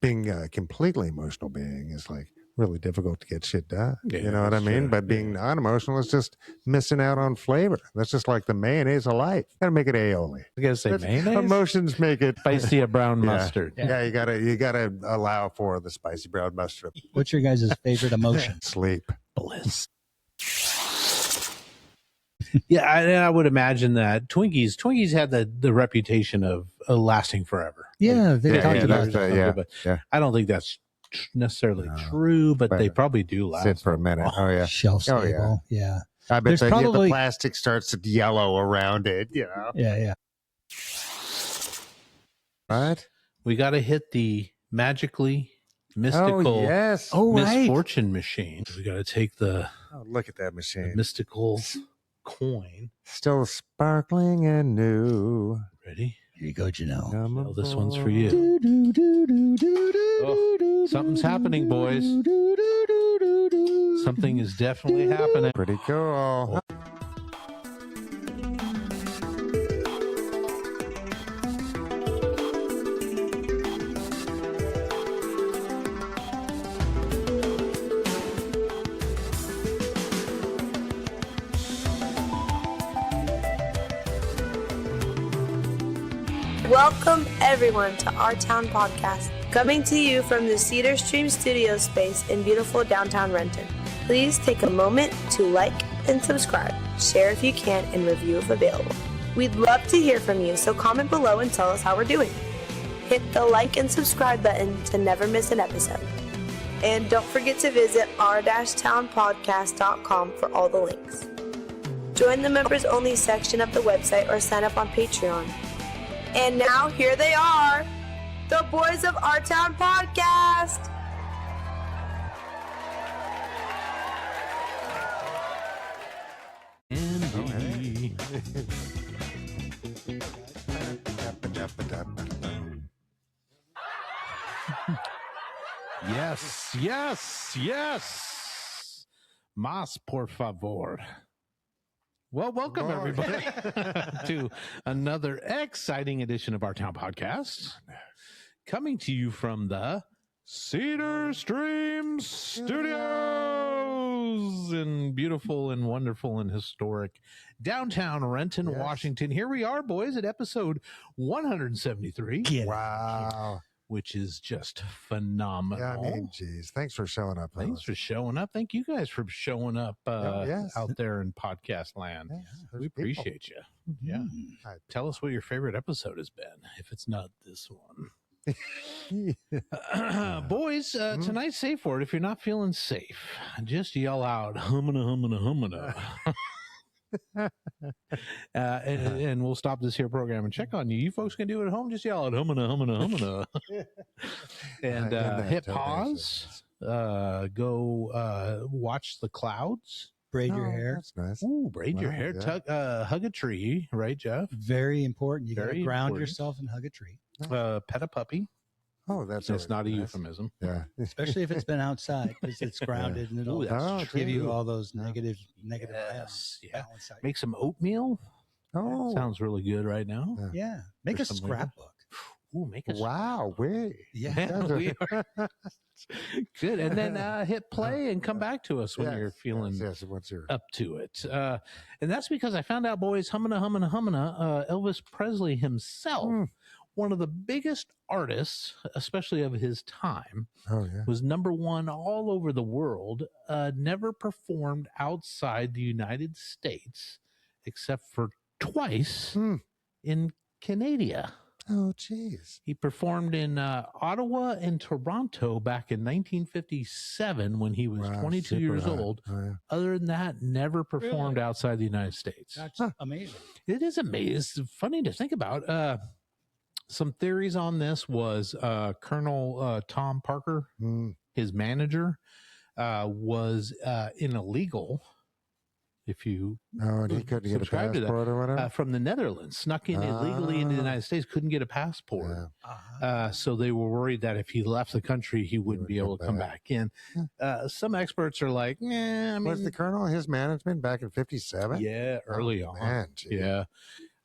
being a completely emotional being is like really difficult to get shit done. Yeah, you know what I mean? true. But being non-emotional is just missing out on flavor. That's just like the mayonnaise of life. Gotta make it aioli. I gotta say mayonnaise. Emotions make it Spicy a brown mustard. Yeah, you gotta allow for the spicy brown mustard. What's your guys' favorite emotion? Sleep. Bliss. Yeah, I would imagine that Twinkies had the reputation of lasting forever. Yeah, they talked about that. But I don't think that's necessarily true, but they probably do last. Sit for a minute. Oh yeah, shelf stable. Yeah. I bet the plastic starts to yellow around it. You know. Yeah. Right. We got to hit the magically mystical misfortune machine. We got to take the look at that machine. The mystical coin. Still sparkling and new. Ready? Here you go, Janelle. Oh, this one's for you. Oh, something's happening, boys. Something is definitely happening. Pretty cool. Welcome everyone to Our Town Podcast, coming to you from the Cedar Stream studio space in beautiful downtown Renton. Please take a moment to like and subscribe, share if you can, and review if available. We'd love to hear from you, so comment below and tell us how we're doing. Hit the like and subscribe button to never miss an episode. And don't forget to visit our-townpodcast.com for all the links. Join the members only section of the website or sign up on Patreon. And now, here they are, the boys of Our Town Podcast. Yes. Mas, por favor. Well, welcome everybody to another exciting edition of Our Town Podcast, coming to you from the Cedar Stream Studios in beautiful and wonderful and historic downtown Renton, Washington. Here we are, boys, at episode 173. Wow. Which is just phenomenal. Yeah, I mean, geez, thanks for showing up. Thanks for showing up. Thank you guys for showing up out there in podcast land. Yeah, we appreciate you. Yeah. Tell us what your favorite episode has been, if it's not this one. Boys, tonight's safe word. If you're not feeling safe, just yell out, humana. And we'll stop this here program and check on you. You folks can do it at home. Just yell out humana. And hit pause. Go watch the clouds. Braid your hair. That's nice. Ooh, braid your hair. Hug a tree, right, Jeff? Very important. You got to ground yourself and hug a tree. Pet a puppy. Oh, that's not a euphemism. Yeah, especially if it's been outside because it's grounded and it'll give you all those negative. Yes, Make some oatmeal. Oh, that sounds really good right now. Yeah, make a scrapbook. Ooh, make a we are good. And then hit play and come back to us when you're feeling up to it. And that's because I found out, boys, humana, Elvis Presley himself. One of the biggest artists, especially of his time, was number one all over the world, never performed outside the United States except for twice in Canada. Oh, geez. He performed in Ottawa and Toronto back in 1957 when he was 22 years old. Other than that, never performed outside the United States. That's amazing. It is amazing. It's funny to think about. Some theories on this was Colonel Tom Parker, his manager, was in illegal. If you and he couldn't get a passport or whatever from the Netherlands, snuck in illegally into the United States, couldn't get a passport. So they were worried that if he left the country, he wouldn't be able to come back in. Some experts are like, I mean, was the Colonel his management back in 57? Yeah, early on. Man, yeah.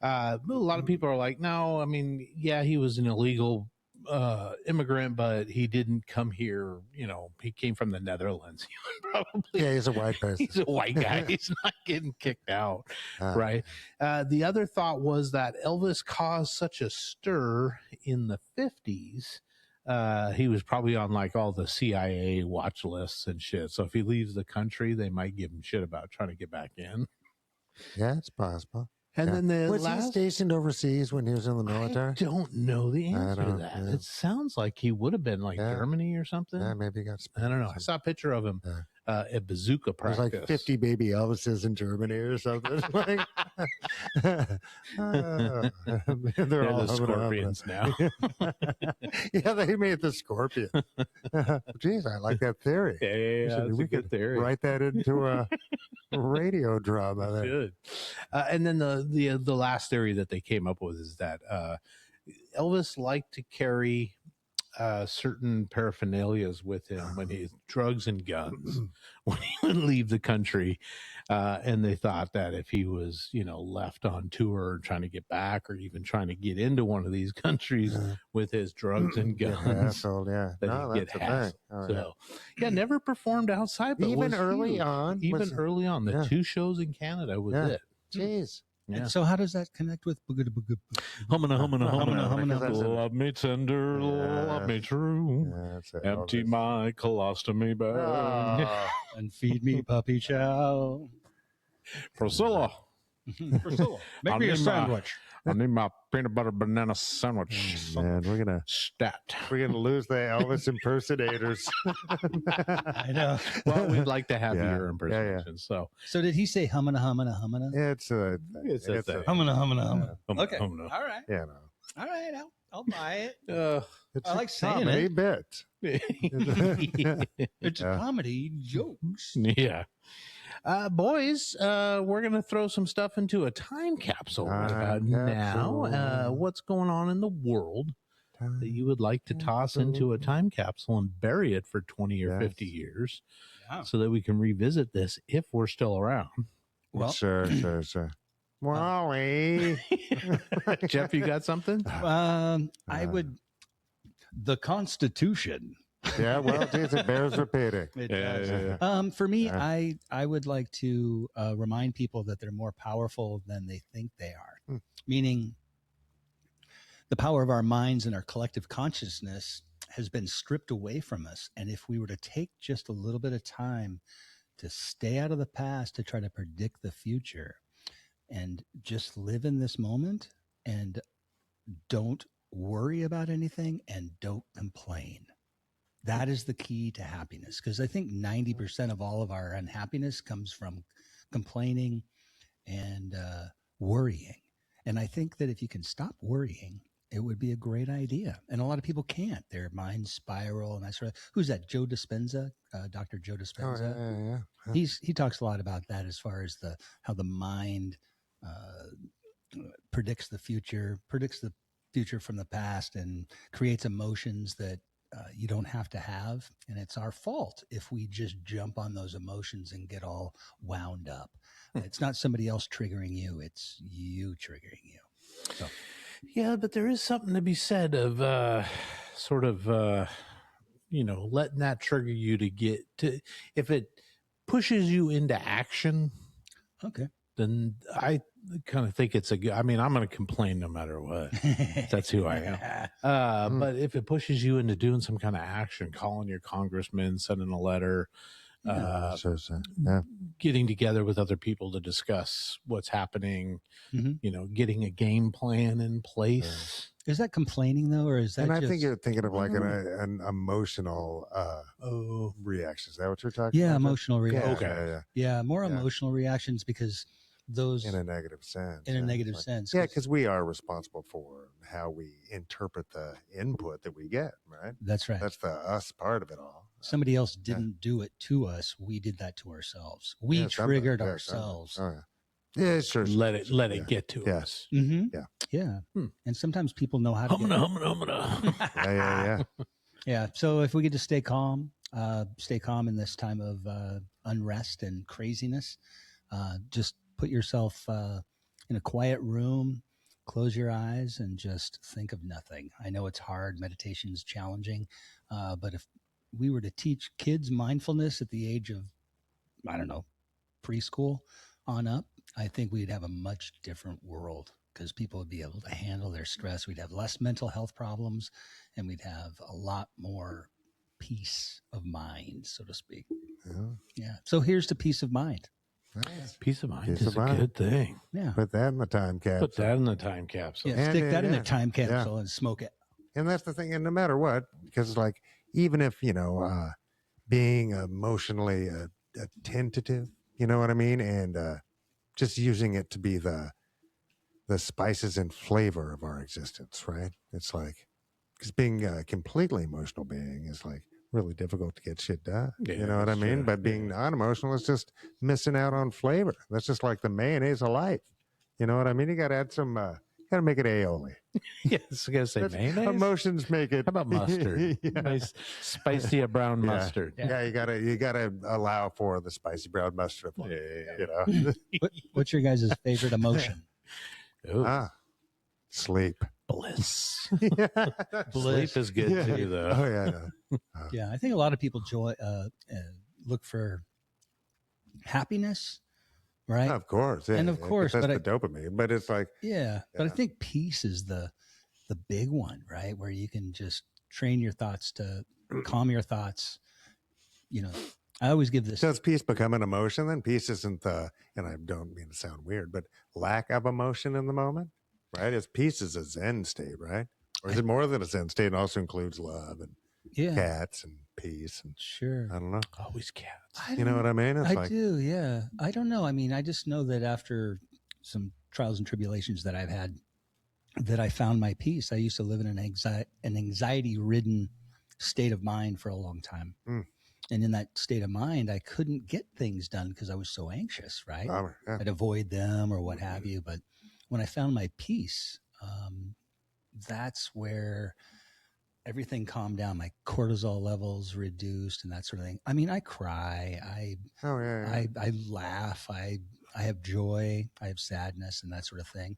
A lot of people are like, no, I mean, he was an illegal immigrant, but he didn't come here. He came from the Netherlands. He would probably, Yeah, he's a white person. He's a white guy. He's not getting kicked out, right? The other thought was that Elvis caused such a stir in the 50s. He was probably on like all the CIA watch lists and shit. So if he leaves the country, they might give him shit about trying to get back in. Yeah, it's possible. And then was he stationed overseas when he was in the military? I don't know the answer to that. Yeah. It sounds like he would have been like Germany or something. Yeah, maybe he got. I don't know. I saw a picture of him at bazooka practice. There's like 50 baby Elvises in Germany or something. They're all the Scorpions now. Yeah, they made the Scorpion. Geez, I like that theory. Yeah, we could theory. Write that into a radio drama. There. Good. And then the last theory that they came up with is that Elvis liked to carry certain paraphernalias with him when he's drugs and guns when he would leave the country. And they thought that if he was, left on tour trying to get back or even trying to get into one of these countries with his drugs and guns, that he'd get hassled. So, never performed outside. But even early on. The 2 shows in Canada was it. Jeez. Yeah. And so how does that connect with Hummina? Love me tender, love me true. Empty my colostomy bag and feed me puppy chow. Priscilla, make me a sandwich. I need my peanut butter banana sandwich. Man, we're gonna lose the Elvis impersonators. I know. Well, we'd like to have your impersonation. So did he say hummina? It's a hummina. Okay. All right. Yeah. No. All right. I'll buy it. It's I like a saying comedy it. bit. It's a comedy jokes. Yeah. Boys, we're going to throw some stuff into a time capsule right about now. What's going on in the world that you would like to toss into a time capsule and bury it for 20 or 50 years so that we can revisit this if we're still around? Well, sure. Wally. Jeff, you got something? I would. The Constitution. Yeah, well, geez, it bears repeating. It does. For me, I would like to remind people that they're more powerful than they think they are. Meaning, the power of our minds and our collective consciousness has been stripped away from us. And if we were to take just a little bit of time to stay out of the past to try to predict the future and just live in this moment and don't worry about anything and don't complain. That is the key to happiness, because I think 90% of all of our unhappiness comes from complaining and worrying. And I think that if you can stop worrying, it would be a great idea. And a lot of people can't. Their minds spiral and that sort of. Who's that? Joe Dispenza, Dr. Joe Dispenza. He talks a lot about that as far as how the mind predicts the future from the past and creates emotions that you don't have to have. And it's our fault if we just jump on those emotions and get all wound up. It's not somebody else triggering you. It's you triggering you. So. Yeah, but there is something to be said of letting that trigger you to get to, if it pushes you into action. Okay. Then I kind of think it's I'm going to complain no matter what. That's who I am. But if it pushes you into doing some kind of action, calling your congressman, sending a letter, getting together with other people to discuss what's happening, getting a game plan in place. Is that complaining though, or is that? And I think you're thinking of like an emotional reaction. Is that what you're talking about? Yeah, emotional reaction. Okay. Yeah, more emotional reactions, because those in a negative sense. Sense. Yeah, because we are responsible for how we interpret the input that we get, right? That's right. That's the us part of it all. Somebody else didn't do it to us. We did that to ourselves. We triggered ourselves. Yeah, sure. Let it get to us. Mm-hmm. Yeah. And sometimes people know how to Hummina. Yeah. So if we get to stay calm in this time of unrest and craziness, just put yourself in a quiet room, close your eyes and just think of nothing. I know it's hard. Meditation is challenging. But if we were to teach kids mindfulness at the age of, I don't know, preschool on up, I think we'd have a much different world because people would be able to handle their stress. We'd have less mental health problems, and we'd have a lot more peace of mind, so to speak. Yeah. So here's the peace of mind. Nice. Peace of mind is a good thing. Yeah. Put that in the time capsule. Put that in the time capsule. Yeah, stick that in the time capsule and smoke it. And that's the thing. And no matter what, because it's like, even if, being emotionally attentive, you know what I mean? And just using it to be the spices and flavor of our existence, right? It's like, because being a completely emotional being is like really difficult to get shit done. Yeah, you know what I mean? But being non-emotional is just missing out on flavor. That's just like the mayonnaise of life. You know what I mean? You got to add some, got to make it aioli. Yes, I got to say mayonnaise. Emotions make it. How about mustard? Nice spicy brown mustard. Yeah, you gotta allow for the spicy brown mustard. You know. What's your guys' favorite emotion? Sleep. Bliss. Bliss. Sleep is good too, though. Oh yeah. Yeah, I think a lot of people look for happiness, right? Of course, yeah, and of course, that's but the dopamine. But it's like, but I think peace is the big one, right? Where you can just train your thoughts to calm your thoughts. You know, I always give this. Does peace become an emotion? Then peace isn't the, and I don't mean to sound weird, but lack of emotion in the moment, right? Peace is a Zen state, right? Or is it more than a Zen state? It also includes love and cats and peace and sure. I don't know. Always cats. You know what I mean? I do, yeah. I don't know. I mean, I just know that after some trials and tribulations that I've had, that I found my peace. I used to live in an anxiety-ridden state of mind for a long time. And in that state of mind, I couldn't get things done because I was so anxious, right? I'd avoid them or what have you. But when I found my peace, that's where everything calmed down. My cortisol levels reduced and that sort of thing. I mean, I cry. I laugh. I have joy. I have sadness and that sort of thing.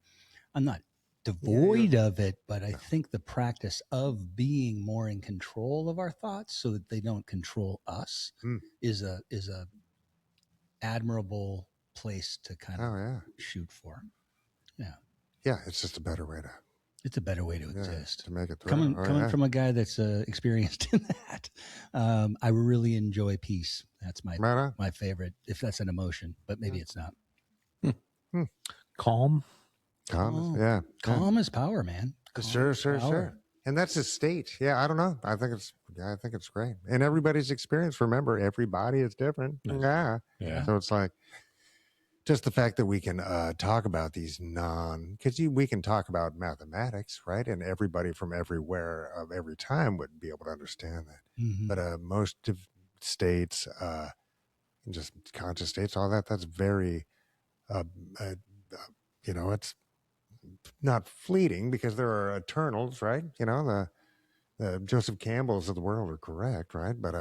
I'm not devoid of it, but I think the practice of being more in control of our thoughts so that they don't control us is a admirable place to kind of shoot for. Yeah, it's just a better way to. It's a better way to exist. To make it through. Coming from a guy that's experienced in that, I really enjoy peace. That's my favorite. If that's an emotion, but maybe it's not. Calm. Calm is power, man. Sure. And that's a state. Yeah, I don't know. I think it's great. And everybody's experience. Remember, everybody is different. Yeah. So it's like just the fact that we can talk about these because we can talk about mathematics, right? And everybody from everywhere of every time would be able to understand that. Mm-hmm. But most of states, just conscious states, all that's very, it's not fleeting because there are eternals, right? You know, the Joseph Campbells of the world are correct, right? But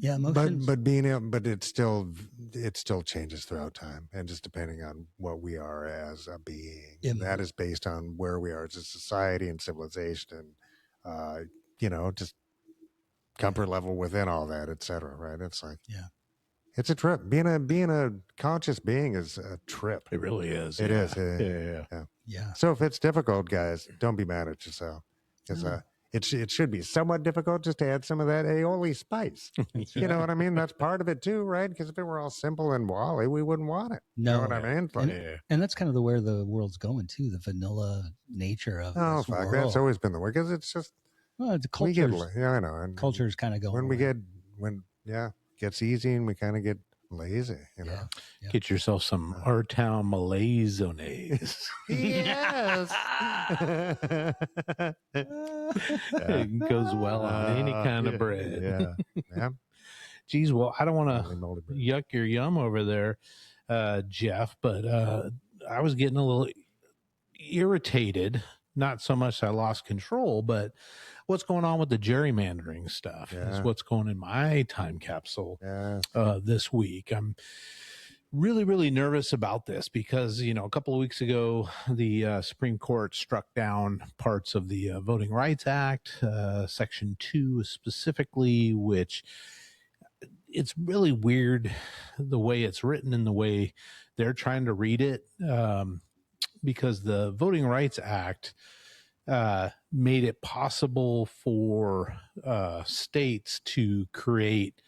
emotions. But it still changes throughout time, and just depending on what we are as a being, and that is based on where we are as a society and civilization, and just comfort level within all that, etc. Right? It's like it's a trip. Being a conscious being is a trip. It really is. It is. Yeah. So if it's difficult, guys, don't be mad at yourself, because it should be somewhat difficult just to add some of that aioli spice. You know what I mean? That's part of it too, right? Because if it were all simple and wally, we wouldn't want it. No, you know what I mean? Like, and that's kind of where the world's going too. The vanilla nature of this world. That's always been the way, because it's just the culture. I know. And culture's kind of going. When gets easy and we kind of get lazy, you know. Yeah. Get yourself some our town Malaise. Yes. It goes well on any kind of bread. Yeah. Geez, well, I don't want to yuck your yum over there, Jeff, but I was getting a little irritated. Not so much I lost control, but what's going on with the gerrymandering stuff is what's going in my time capsule this week. I'm really, really nervous about this because, you know, a couple of weeks ago, the Supreme Court struck down parts of the Voting Rights Act, Section 2 specifically, which it's really weird the way it's written and the way they're trying to read it, because the Voting Rights Act made it possible for states to create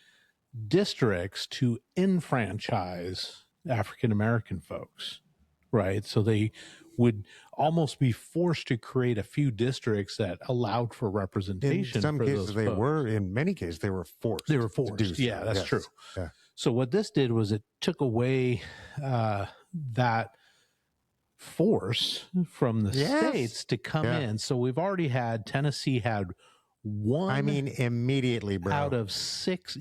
districts to enfranchise African American folks, right? So they would almost be forced to create a few districts that allowed for representation. In some for cases, those they folks. were. In many cases, they were forced. They were forced. To do so. Yeah, that's Yes. true. Yeah. So what this did was it took away that force from the states to come in. So we've already had Tennessee had one. I mean, immediately, bro. Out of 6,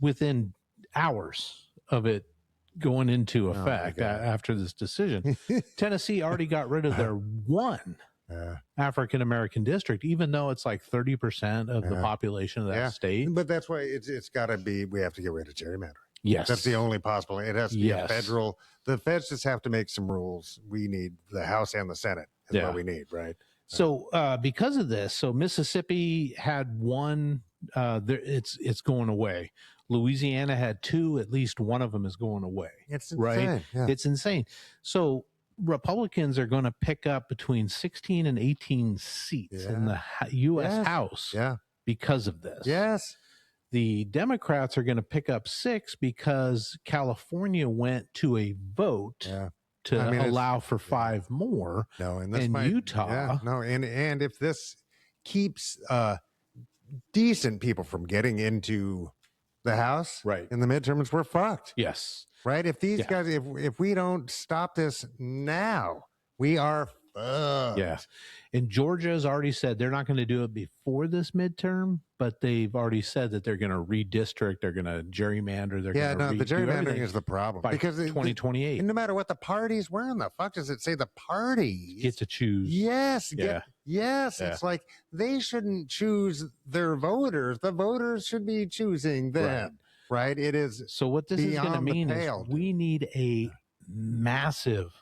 within hours of it going into effect after this decision. Tennessee already got rid of their one African American district, even though it's like 30% of the population of that state. But that's why it's got to be. We have to get rid of gerrymandering. Yes, that's the only possible. It has to be a federal. The feds just have to make some rules. We need the House and the Senate. Is what we need, right? So because of this, so Mississippi had one. It's going away. Louisiana had 2. At least one of them is going away. It's insane. Right. Yeah. It's insane. So Republicans are going to pick up between 16 and 18 seats in the U.S. House because of this. Yes. The Democrats are going to pick up 6 because California went to a vote to allow for 5 more. No, and Utah. And if this keeps decent people from getting into the House in the midterms, we're fucked. Yes. Right? If these guys, if we don't stop this now, we are fucked. Yeah. And Georgia has already said they're not going to do it before this midterm, but they've already said that they're going to redistrict, they're going to gerrymander. The gerrymandering is the problem because 2028. And no matter what the parties, where in the fuck does it say the parties get to choose? Yes. Yes. It's like they shouldn't choose their voters. The voters should be choosing them. Right? It is. So what this is going to mean is we need a massive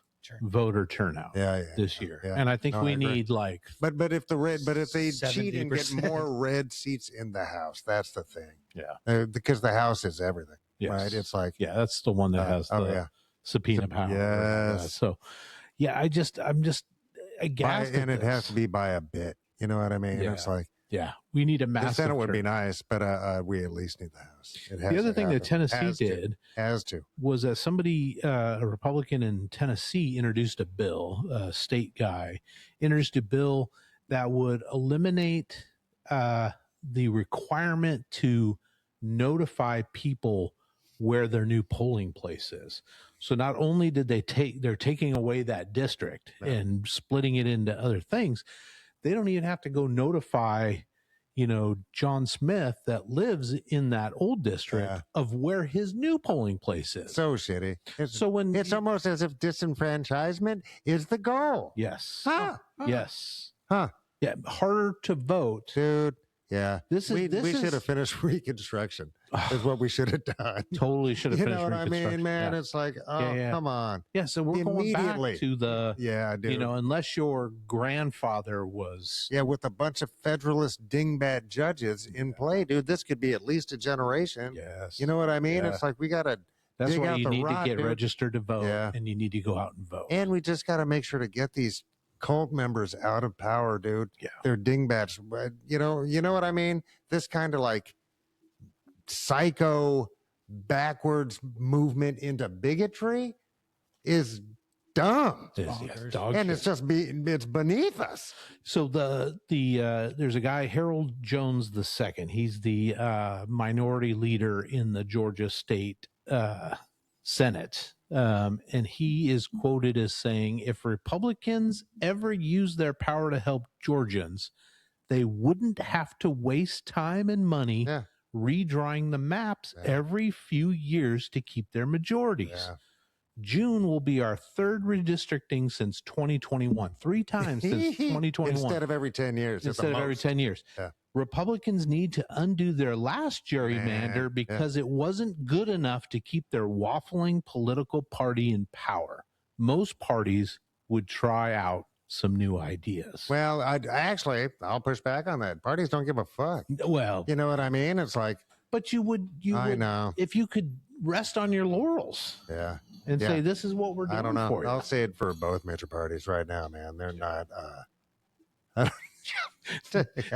voter turnout this year. And I think we need like but if they 70%. Cheat and get more red seats in the House, that's the thing. Yeah. Because the House is everything. Yes. Right? It's like that's the one that has the subpoena power. Yes. So I'm just aghast. And it has to be by a bit. You know what I mean? It's like we need a massive. The Senate would be nice, but we at least need the House. The other thing that Tennessee was that somebody, a Republican in Tennessee, introduced a bill. A state guy introduced a bill that would eliminate the requirement to notify people where their new polling place is. So not only did they're taking away that district and splitting it into other things. They don't even have to go notify, John Smith that lives in that old district of where his new polling place is. So shitty. It's almost as if disenfranchisement is the goal. Yes. Huh. Yes. Huh. Yeah. Harder to vote. Dude. Yeah. We should have finished Reconstruction. Is what we should have done. Totally should have finished Reconstruction. You know what I mean, man? Yeah. It's like, come on. Yeah, so we're going back to the, dude. Unless your grandfather was. Yeah, with a bunch of Federalist dingbat judges in play, dude, this could be at least a generation. Yes. You know what I mean? It's like we got to That's why out you the need rot, to get dude. registered to vote, and you need to go out and vote. And we just got to make sure to get these cult members out of power, dude. Yeah. They're dingbats. You know what I mean? This kind of like psycho backwards movement into bigotry is dumb. It's beneath us. So there's a guy, Harold Jones II. He's the minority leader in the Georgia State Senate. And he is quoted as saying, if Republicans ever use their power to help Georgians, they wouldn't have to waste time and money redrawing the maps every few years to keep their majorities. Yeah. June will be our third redistricting since 2021. 3 times since 2021. Instead of every 10 years. Instead of every 10 years. Yeah. Republicans need to undo their last gerrymander because it wasn't good enough to keep their waffling political party in power. Most parties would try out some new ideas. Well, I'll push back on that. Parties don't give a fuck. Well, you know what I mean? It's like, but you would know. If you could rest on your laurels. Yeah. And say, this is what we're doing. I don't know. For you. I'll say it for both major parties right now, man. They're not.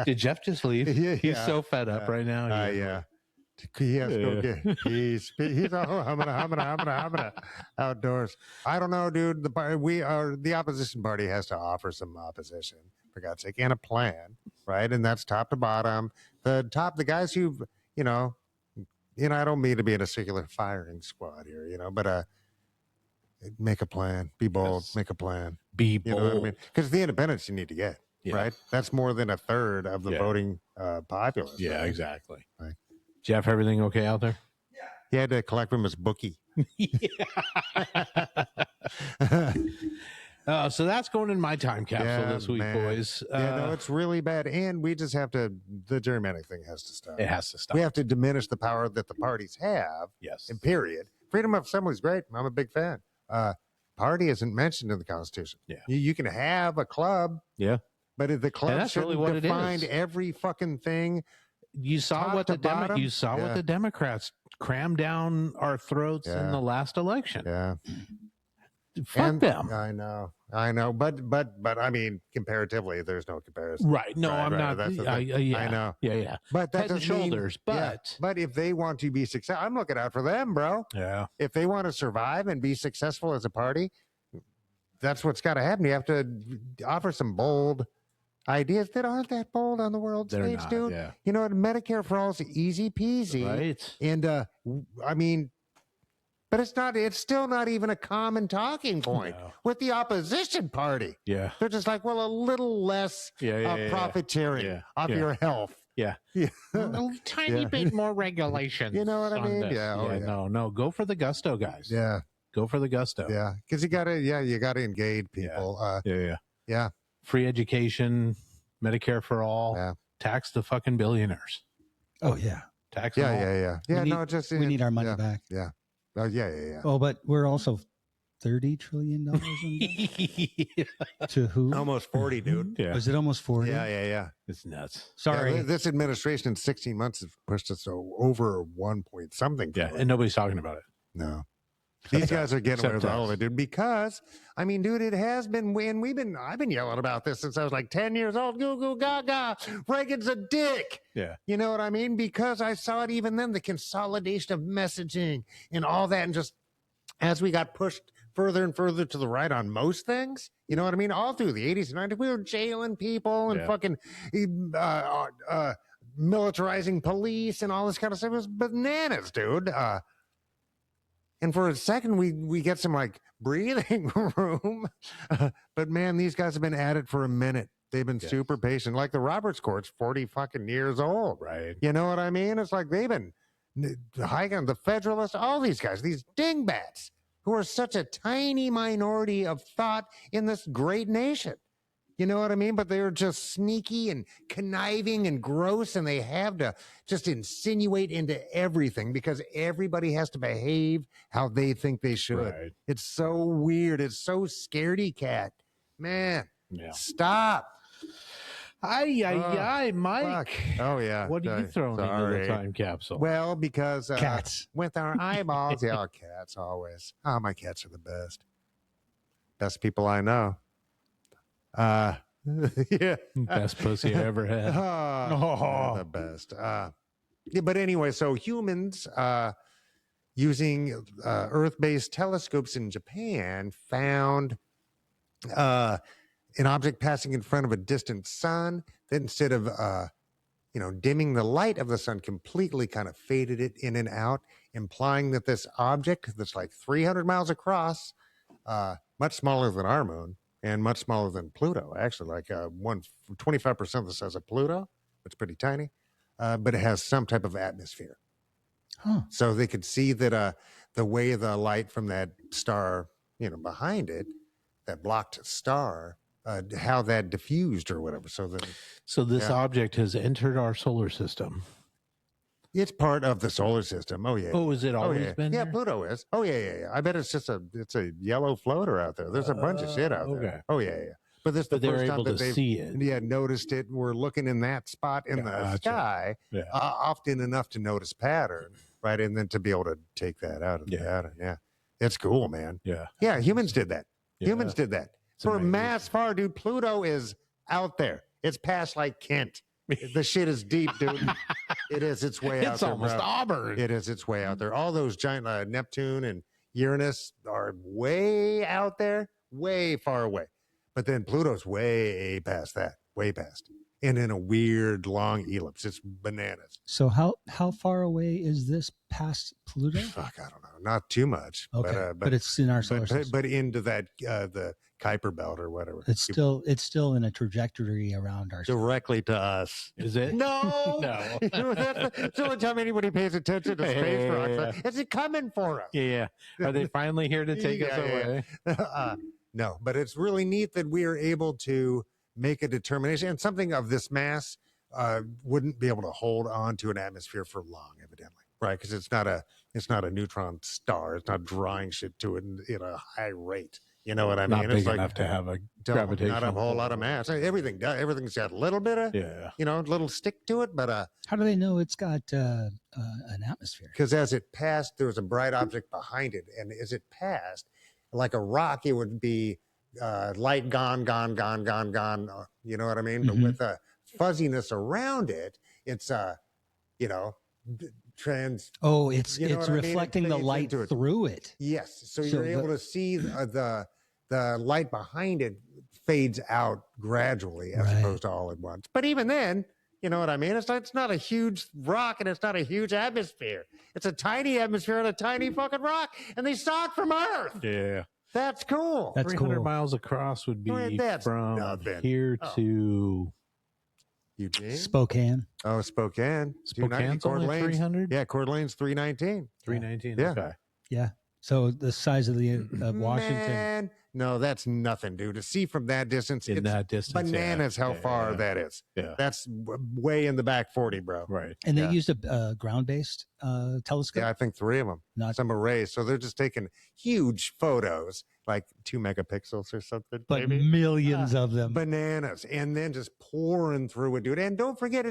Did Jeff just leave? Yeah, he's so fed up right now. Yeah. He has to go get. He's all humming outdoors. I don't know, dude. The opposition party has to offer some opposition, for God's sake, and a plan, right? And that's top to bottom. The guys who've, I don't mean to be in a circular firing squad here, but make a plan. Be bold. Yes. Make a plan. Be bold. You know what I mean? Because the independents you need to get. Yeah. Right? That's more than a third of the voting populace. Yeah, right? Exactly. Right. Jeff, everything okay out there? Yeah. He had to collect from his bookie. So that's going in my time capsule this week, boys. No, it's really bad. And we just have to, the gerrymandering thing has to stop. It has to stop. We have to diminish the power that the parties have. Yes. And period. Freedom of assembly is great. I'm a big fan. Party isn't mentioned in the Constitution. Yeah. You can have a club. Yeah. But if the club shouldn't really define every fucking thing. You saw what the Democrats crammed down our throats in the last election. Yeah. Fuck them. I know. But I mean, comparatively, there's no comparison. Right. No, I'm not. I know. Yeah. But that head and shoulders. But if they want to be successful, I'm looking out for them, bro. Yeah. If they want to survive and be successful as a party, that's what's got to happen. You have to offer some bold ideas that aren't that bold on the world stage, dude. Yeah. You know what? Medicare for all is easy peasy. Right. And I mean, but it's still not even a common talking point with the opposition party. Yeah. They're just like, well, a little less profiteering off your health. Yeah. A tiny bit more regulation. You know what I mean? No. Go for the gusto, guys. Yeah. Go for the gusto. Yeah. Because you gotta engage people. Yeah. Free education, Medicare for all, tax the fucking billionaires. Oh yeah. Tax them all. We need our money back. Yeah. Oh yeah. Oh, but we're also $30 trillion in debt. To who? Almost 40, dude. Yeah. Was it almost 40? Yeah. It's nuts. Sorry. This administration in 16 months has pushed us over 1 point something. Yeah, and nobody's talking about it. No. These guys are getting away with all of it, dude. Because, I mean, dude, it has been, and I've been yelling about this since I was like 10 years old. Goo goo gaga. Reagan's a dick. Yeah. You know what I mean? Because I saw it even then, the consolidation of messaging and all that. And just as we got pushed further and further to the right on most things, you know what I mean? All through the 80s and 90s, we were jailing people and fucking militarizing police and all this kind of stuff. It was bananas, dude. And for a second, we get some like breathing room. But man, these guys have been at it for a minute. They've been super patient. Like the Roberts Court's 40 fucking years old. Right. You know what I mean? It's like they've been hiking the Federalists, all these guys, these dingbats who are such a tiny minority of thought in this great nation. You know what I mean? But they're just sneaky and conniving and gross, and they have to just insinuate into everything because everybody has to behave how they think they should. Right. It's so weird. It's so scaredy cat. Man, stop. Mike. Fuck. Oh, yeah. What are you throwing into the time capsule? Well, because cats. With our eyeballs. Cats always. Oh, my cats are the best. Best people I know. Best pussy I ever had. The best. But anyway, so humans using Earth-based telescopes in Japan found an object passing in front of a distant sun that instead of dimming the light of the sun, completely kind of faded it in and out, implying that this object that's like 300 miles across, much smaller than our moon, and much smaller than Pluto, actually, like 25% the size of Pluto. It's pretty tiny, but it has some type of atmosphere. Huh. So they could see that the way the light from that star, behind it, that blocked star, how that diffused or whatever. So this object has entered our solar system. It's part of the solar system. Oh yeah. Oh, has it always been? Yeah, there? Pluto is. Oh yeah. I bet it's a yellow floater out there. There's a bunch of shit out there. Oh yeah. But this is the first time that they've see it. Noticed it. We're looking in that spot in the sky, often enough to notice pattern, right? And then to be able to take that out of the pattern. Yeah, it's cool, man. Yeah. Humans did that. Humans did that. For mass far, dude. Pluto is out there. It's past like Kent. The shit is deep, dude. It is. It's way out there. It's almost Auburn. It is. It's way out there. All those giant Neptune and Uranus are way out there, way far away. But then Pluto's way past that, way past. And in a weird long ellipse. It's bananas. So how far away is this past Pluto? Fuck, I don't know. Not too much. Okay, but it's in our solar system. But into that the Kuiper belt or whatever. It's still in a trajectory around our directly to us. Is it? No, no. That's the only time anybody pays attention to space rocks. Is it coming for us? Yeah. Are they finally here to take us away? No, but it's really neat that we are able to make a determination, and something of this mass wouldn't be able to hold on to an atmosphere for long, evidently, right? Because it's not a neutron star. It's not drawing shit to it in a high rate. You know what I mean? Not big enough to have a gravitation. Not a whole lot of mass. Everything does. Everything's got a little bit of, little stick to it. But how do they know it's got an atmosphere? Because as it passed, there was a bright object behind it, and as it passed, like a rock, it would be light gone. You know what I mean? Mm-hmm. But with a fuzziness around it, it's trans. Oh, it's reflecting the light through it. Yes, so you're able to see the light behind it fades out gradually as opposed to all at once. But even then, you know what I mean? It's not a huge rock and it's not a huge atmosphere. It's a tiny atmosphere and a tiny fucking rock, and they saw it from Earth. Yeah. That's cool. That's 300 miles across would be from here to Eugene? Spokane. Oh, Spokane. Spokane's only 300? Yeah, Coeur d'Alene's 319. 319. Yeah. Okay. Yeah. So the size of the Washington. Man, no, that's nothing, dude. To see from that distance, bananas how far that is. Yeah. That's way in the back 40, bro. Right. And they used a ground-based telescope? Yeah, I think 3 of them. Some arrays. So they're just taking huge photos, like 2 megapixels or something. But maybe millions of them. Bananas. And then just pouring through it, dude. And don't forget,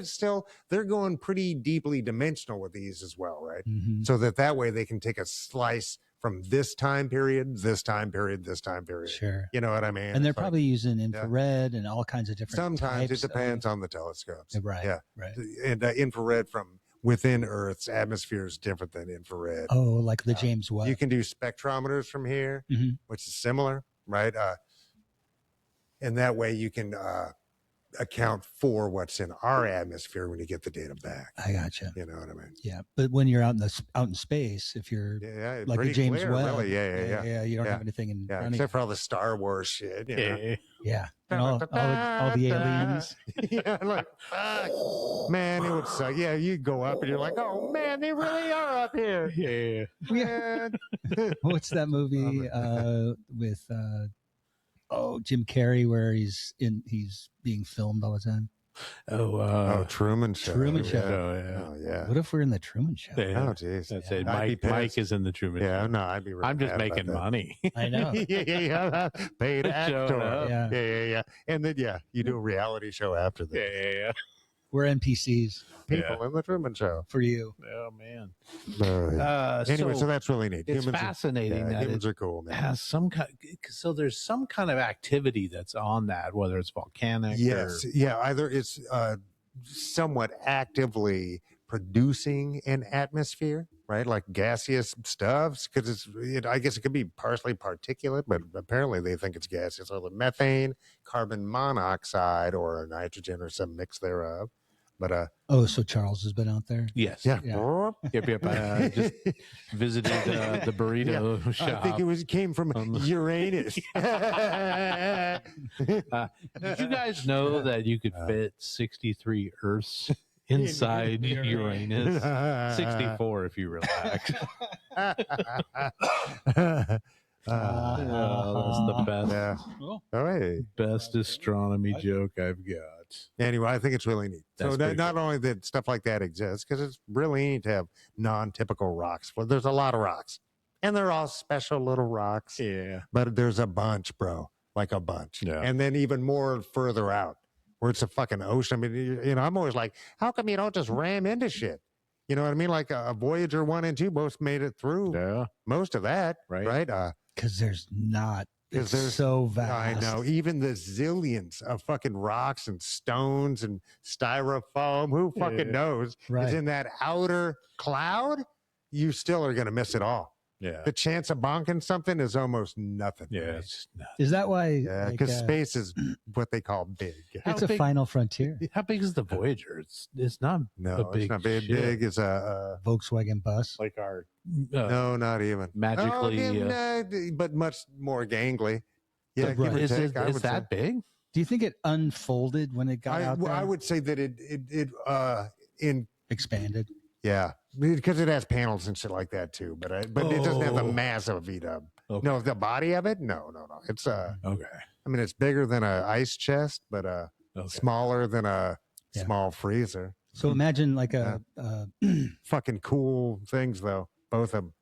they're going pretty deeply dimensional with these as well, right? Mm-hmm. So that way they can take a slice from this time period, this time period, this time period. Sure. You know what I mean? And they're probably using infrared and all kinds of different Sometimes types it depends on the telescopes. Right. Yeah. Right. And infrared from within Earth's atmosphere is different than infrared. Oh, like the James Webb. You can do spectrometers from here, which is similar, right? And that way you can account for what's in our atmosphere when you get the data back. I gotcha. You know what I mean? Yeah, but when you're out in space, if you're like a James clear, Webb, really. Yeah, you don't have anything in front of except for all the Star Wars shit. Yeah, and all the aliens. Yeah, like fuck, man, it would suck. Yeah, you go up and you're like, oh man, they really are up here. Yeah. What's that movie with Jim Carrey where he's being filmed all the time? Truman Show. Truman Show. Oh yeah. What if we're in the Truman Show? Oh jeez. That's it. Mike is in the Truman Show. Yeah, no, I'd be. Really I'm just making money. I know. yeah. Paid actor. Yeah. And then you do a reality show after that. Yeah. We're NPCs. People in the Truman Show. For you. Oh man. Anyway, so that's really neat. It's fascinating that humans are cool, man. Has some kind. So there's some kind of activity that's on that, whether it's volcanic. Yes. Either it's somewhat actively producing an atmosphere, right? Like gaseous stuff, because I guess it could be partially particulate, but apparently they think it's gaseous. So the methane, carbon monoxide, or nitrogen, or some mix thereof. But so Charles has been out there. Yes. Yeah. Yep. I just visited the burrito shop. I think it came from Uranus. Did you guys know that you could fit 63 Earths inside Uranus? 64 if you relax. That's the best. Yeah. Cool. Oh, hey. Best astronomy joke I've got. Anyway, I think it's really neat. That's So not only that stuff like that exists, because it's really neat to have non-typical rocks. Well, there's a lot of rocks, and they're all special little rocks. Yeah. But there's a bunch, bro, like a bunch. Yeah. And then even more further out, where it's a fucking ocean. I mean, I'm always like, how come you don't just ram into shit? You know what I mean? Like a Voyager 1 and 2 both made it through most of that, right? Because there's not. It's there's so vast. I know. Even the zillions of fucking rocks and stones and styrofoam, who fucking knows, is in that outer cloud, you still are going to miss it all. Yeah. The chance of bonking something is almost nothing. Yeah. It's just nuts. Is that why? Yeah, because space is what they call big. It's a final frontier. How big is the Voyager? It's not No, a big it's not big. ship. Big is a Volkswagen bus. like our no, not even magically. but much more gangly. Yeah, Right. give or Is take, I it would that say. big? Do you think it unfolded when it got out there? I would say that it expanded. yeah, because it has panels and shit like that too. But it doesn't have the mass of VW. Okay. No, the body of it, no. It's Okay. I mean, it's bigger than a ice chest, but smaller than a small freezer. So imagine like Fucking cool things though, both of them.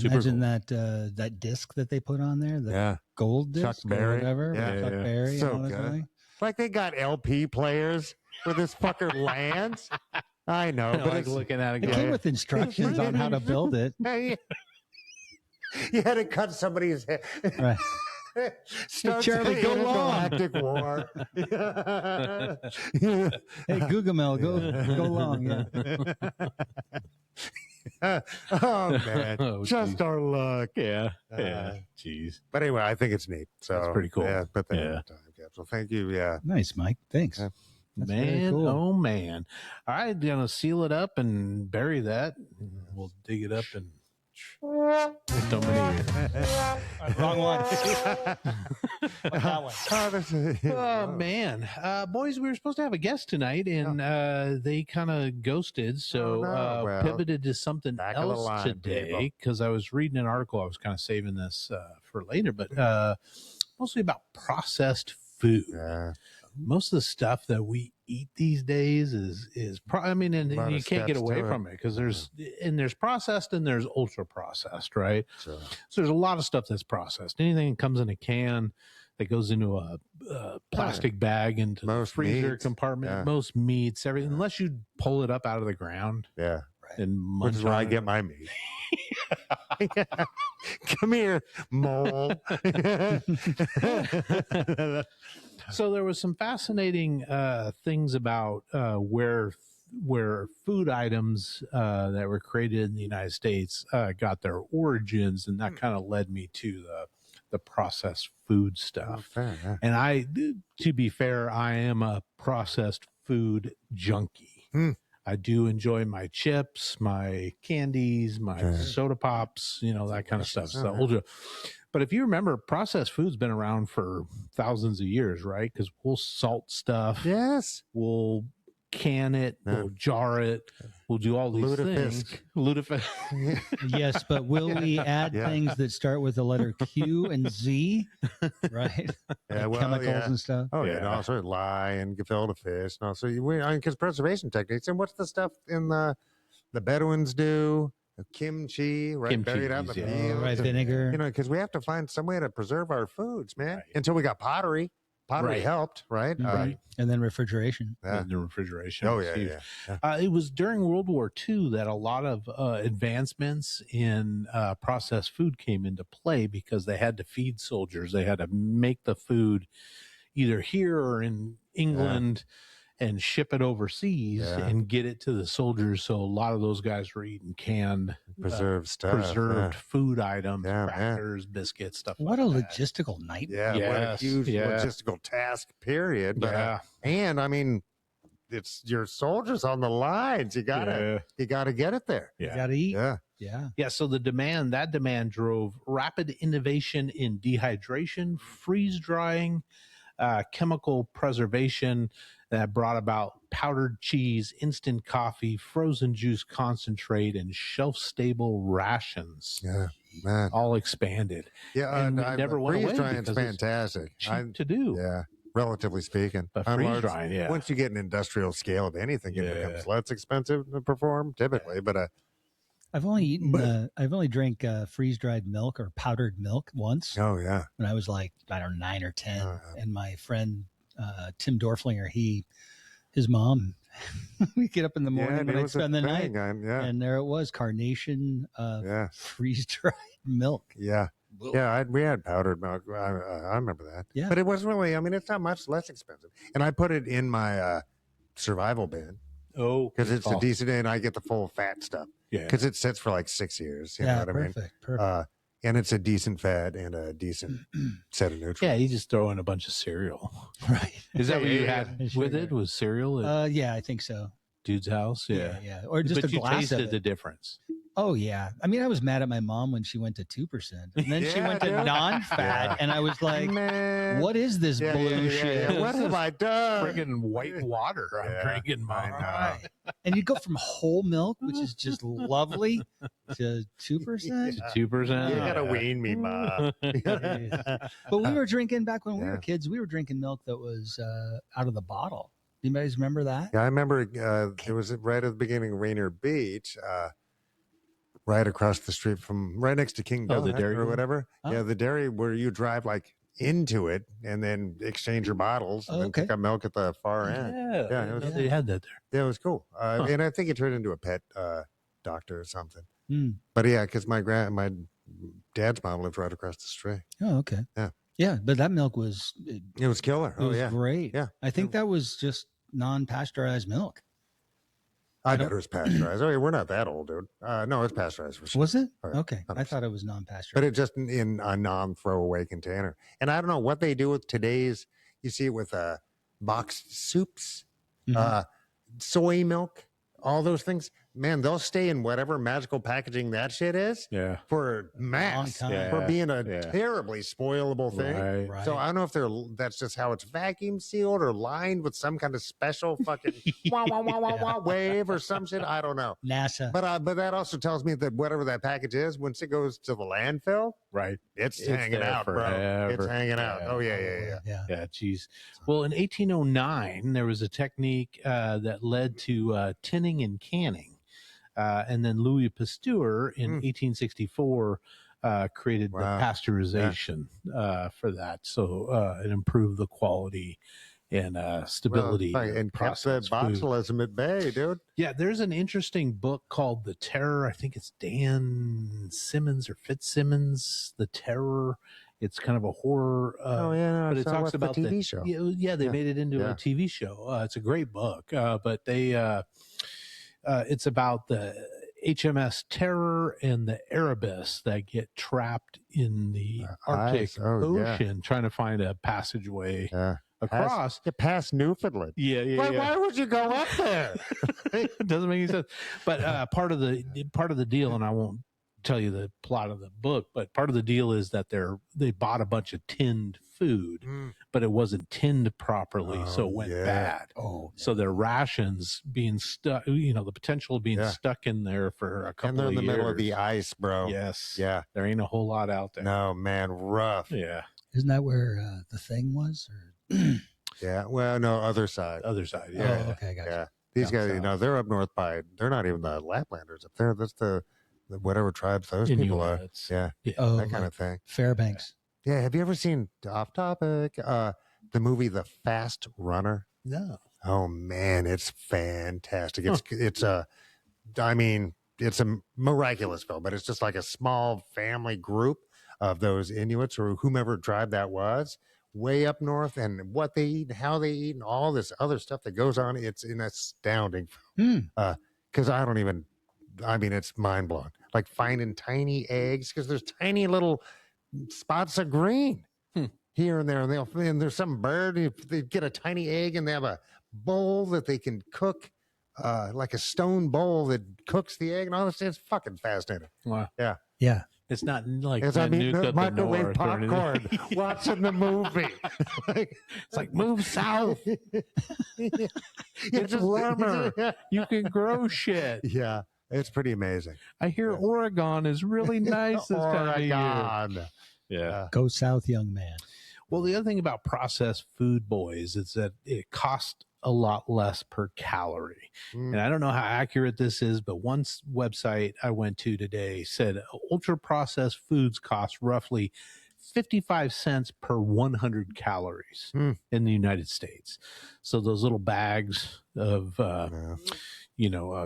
imagine that disc that they put on there, the gold disc Chuck Berry. or whatever, Yeah, Chuck Berry. So and all that good. kind of thing. Like they got LP players where this fucker lands. I know, but like it's looking at it. It came with instructions on how to build it. Hey, you had to cut somebody's head. Right. Starts Charlie, the go long. intergalactic war. Hey, Googamel, go long. Yeah. Oh man, Oh, just geez. our luck. Yeah. Jeez. But anyway, I think it's neat. So That's pretty cool. Yeah, but Yeah. time capsule. Thank you. Yeah. Nice, Mike. Thanks. Yeah. That's very Man, cool. oh man. All right, gonna seal it up and bury that. We'll dig it up and so many. Wrong one. Oh man, boys, we were supposed to have a guest tonight, and they kind of ghosted. So Well, pivoted to something back of the else line, today because I was reading an article. I was kind of saving this for later, but mostly about processed food. Yeah. Most of the stuff that we eat these days is I mean, and Lot you of can't get steps away to it. from it because there's processed and there's ultra processed, right? So, So there's a lot of stuff that's processed. Anything that comes in a can that goes into a plastic bag into the Most freezer meats, compartment, yeah. most meats, everything, unless you pull it up out of the ground yeah. and Which munch is where I on it. get my meat. Come here, mole. So there was some fascinating things about where food items that were created in the United States got their origins, and that kind of led me to the processed food stuff. Fair, yeah. And to be fair, I am a processed food junkie. I do enjoy my chips, my candies, my soda pops, that kind of stuff. So ultra. But if you remember, processed food's been around for thousands of years, right? Because we'll salt stuff. Yes. We'll can it. We'll jar it. We'll do all these things. Lutefisk. Yes, but will we add things that start with the letter Q and Z, right? Yeah, Like chemicals and stuff. Oh yeah, and also lye and gefilte fish, and also because preservation techniques. And what's the stuff in the Bedouins do? Kimchi, right? Buried out in the field, right? Vinegar. Because we have to find some way to preserve our foods, man. Until we got pottery. Pottery helped, right? Right. And then refrigeration. And the refrigeration. Oh was yeah, huge. yeah. It was during World War II that a lot of advancements in processed food came into play because they had to feed soldiers. They had to make the food either here or in England and ship it overseas and get it to the soldiers. So a lot of those guys were eating canned, preserved stuff, preserved food items, Yeah, crackers, biscuits, stuff What like a that. logistical nightmare. Yeah, what a Yes, huge yeah. logistical task, period. But, and I mean, it's your soldiers on the lines. You gotta get it there. You gotta eat. Yeah. Yeah, so that demand drove rapid innovation in dehydration, freeze drying, chemical preservation that brought about powdered cheese, instant coffee, frozen juice concentrate, and shelf-stable rations. Yeah. Man. all expanded. Yeah, and it never went away freeze drying's because it's fantastic. cheap to do. Yeah, relatively speaking. But On freeze large- drying, yeah. Once you get an industrial scale of anything, it Yeah. becomes less expensive to perform typically. But I've only drank freeze dried milk or powdered milk once oh yeah, when I was like, I don't know, 9 or 10. Oh, yeah. And my friend Tim Dorflinger, his mom, we get up in the morning and and it I'd was a spend the night. thing. And there it was, carnation Yeah. freeze dried milk. Yeah. Yeah, we had powdered milk. I remember that. Yeah. But it wasn't really, I mean, it's not much less expensive. And I put it in my survival bin Oh, because it's a decent, and I get the full fat stuff yeah. because it sits for like 6 years. You know what I mean? Perfect. And it's a decent fat and a decent set of nutrients. Yeah, you just throw in a bunch of cereal. Right. Is that what you Yeah, had Sure. with it? Was cereal at Yeah, I think so. dude's house? Yeah. Yeah. Or just But a you glass tasted of it. the difference. Oh yeah. I mean, I was mad at my mom when she went to 2%, and then she Yeah, went to dude. non-fat, Yeah. and I was like, Man. "What is this blue shit?" What have I done? Friggin' white water I'm Yeah, drinking, I Mom. know. Right. And you go from whole milk, which is just lovely, to 2%. 2%. You gotta wean me, Ma. But we were drinking back when we Yeah. were kids. We were drinking milk that was out of the bottle. Do you guys remember that? Yeah, I remember it was right at the beginning of Rainier Beach, right across the street from, right next to King Oh, the Donut dairy or one? whatever. Oh. Yeah, the dairy where you drive like into it and then exchange your bottles and Oh, then okay. pick up milk at the far end. Yeah, Yeah, I it didn't was- know they had that there. Yeah, it was cool. And I think it turned into a pet doctor or something. Hmm. But yeah, because my dad's mom lived right across the street. Oh, okay. Yeah. Yeah, but that milk was It was killer. it was yeah. great. Yeah. I think that was just non-pasteurized milk. I bet it was pasteurized. Oh, yeah, we're not that old, dude. No, it's pasteurized for sure. Was it? Oh, yeah, Okay. I 100%. thought it was non-pasteurized. But it just in a non-throwaway container. And I don't know what they do with today's. You see it with boxed soups, Mhm. soy milk, all those things. Man, they'll stay in whatever magical packaging that shit is Yeah. for max, Long time. for being a Yeah. terribly spoilable thing. Right. Right. So I don't know if that's just how it's vacuum sealed or lined with some kind of special fucking wah, wah, wah, wah, wah, wave or some shit. I don't know. NASA. But that also tells me that whatever that package is, once it goes to the landfill, Right. it's It's hanging there out, bro. It's forever. hanging out. Yeah. Oh yeah. Yeah. Yeah, geez. Well, in 1809, there was a technique that led to tinning and canning. And then Louis Pasteur in 1864 created the Wow. pasteurization for that. So it improved the quality and stability Well, of and kept the processed food. botulism at bay, dude. Yeah, there's an interesting book called The Terror. I think it's Dan Simmons or Fitzsimmons, The Terror. It's kind of a horror. But it talks about the TV show. Yeah, they Yeah. made it into Yeah. a TV show. It's a great book, but they it's about the HMS Terror and the Erebus that get trapped in the Arctic ice. Oh, yeah. Ocean, trying to find a passageway Yeah. across. Past Newfoundland. Yeah. Why would you go up there? It doesn't make any sense. But part of the deal, and I won't tell you the plot of the book, but part of the deal is that they bought a bunch of tinned food, but it wasn't tinned properly, so it went bad. Oh, So their rations being stuck, the potential of being stuck in there for a couple And they're in of the middle of years. the ice, bro. Yes. Yeah. There ain't a whole lot out there. No, man, rough. Yeah. isn't that where the thing was? Or Yeah. Well, no, other side. Other side. Oh, Yeah. okay, gotcha. Yeah. These Down guys, south. they're up north they're not even the Laplanders up there. That's the whatever tribes those people are. Inuits. Yeah. Oh, That kind of thing. Fairbanks. Yeah. Have you ever seen, off topic, the movie The Fast Runner? No. Oh man, it's fantastic. It's a miraculous film, but it's just like a small family group of those Inuits or whomever tribe that was way up north, and what they eat, how they eat, and all this other stuff that goes on. It's an astounding film. Because it's mind blowing. Like finding tiny eggs, because there's tiny little spots of green here and there, and there's some bird. If they get a tiny egg, and they have a bowl that they can cook, like a stone bowl that cooks the egg, and all this. It's fucking fascinating. Wow. Yeah. It's not like As the I'm eating Nuke the of the microwave North or anything. popcorn, watching the movie. It's like, move south. It's It's warmer. You can grow shit. Yeah. It's pretty amazing. I hear Oregon is really nice this time of year. Yeah. Go south, young man. Well, the other thing about processed food, boys, is that it costs a lot less per calorie. And I don't know how accurate this is, but one website I went to today said ultra processed foods cost roughly 55 cents per 100 calories in the United States. So those little bags of,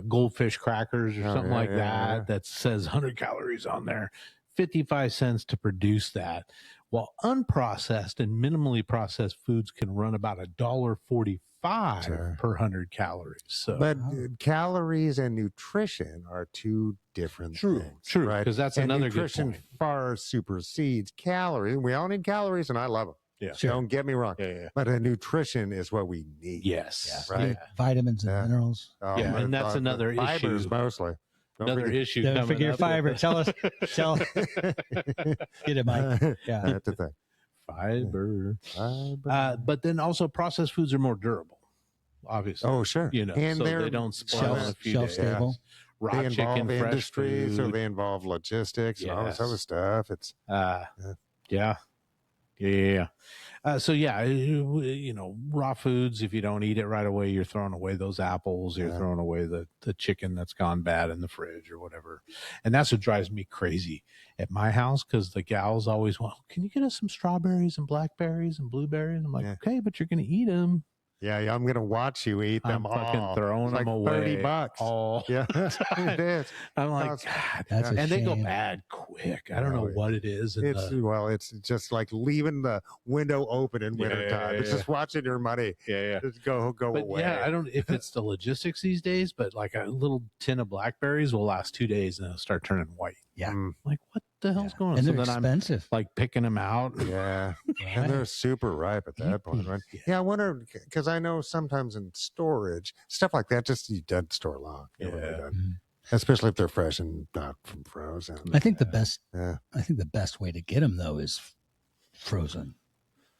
goldfish crackers or something like that says 100 calories on there, 55 cents to produce that. While unprocessed and minimally processed foods can run about $1.45 per 100 calories. So, but calories and nutrition are two different things. True, right? Because that's another good point. Nutrition far supersedes calories. We all need calories, and I love them. Yeah, Don't get me wrong. Yeah. But nutrition is what we need. Yes, right. Vitamins and minerals. And that's another fibers issue. Mostly. Another issue. Don't forget your fiber. Tell us. Get it, Mike. Yeah, that's the thing. Fiber. But then also processed foods are more durable, obviously. Oh, sure. And so they don't spoil in a few shelf days. stable. Raw they chicken, involve fresh industry, food. so they involve logistics and all this other stuff. It's raw foods, if you don't eat it right away, you're throwing away those apples, you're throwing away the chicken that's gone bad in the fridge or whatever. And that's what drives me crazy at my house, because the gals always want, can you get us some strawberries and blackberries and blueberries? I'm like, okay, but you're going to eat them. Yeah, I'm going to watch you eat them I'm all. fucking throwing It's them like away. $30. All Yeah, it is. I'm like, That's God. That's a And they go shame. bad quick. I don't know what it is. It's just like leaving the window open in wintertime. It's just watching your money just go But away. yeah, I don't if it's the logistics these days, but like a little tin of blackberries will last 2 days and they'll start turning white. Yeah. Like, what the hell's going on? And So they're then expensive. I'm like picking them out. Yeah. And they're super ripe at that point, right? Yeah, I wonder, because I know sometimes in storage, stuff like that, just you doesn't store long. Especially if they're fresh and not from frozen. I think the best way to get them though is frozen.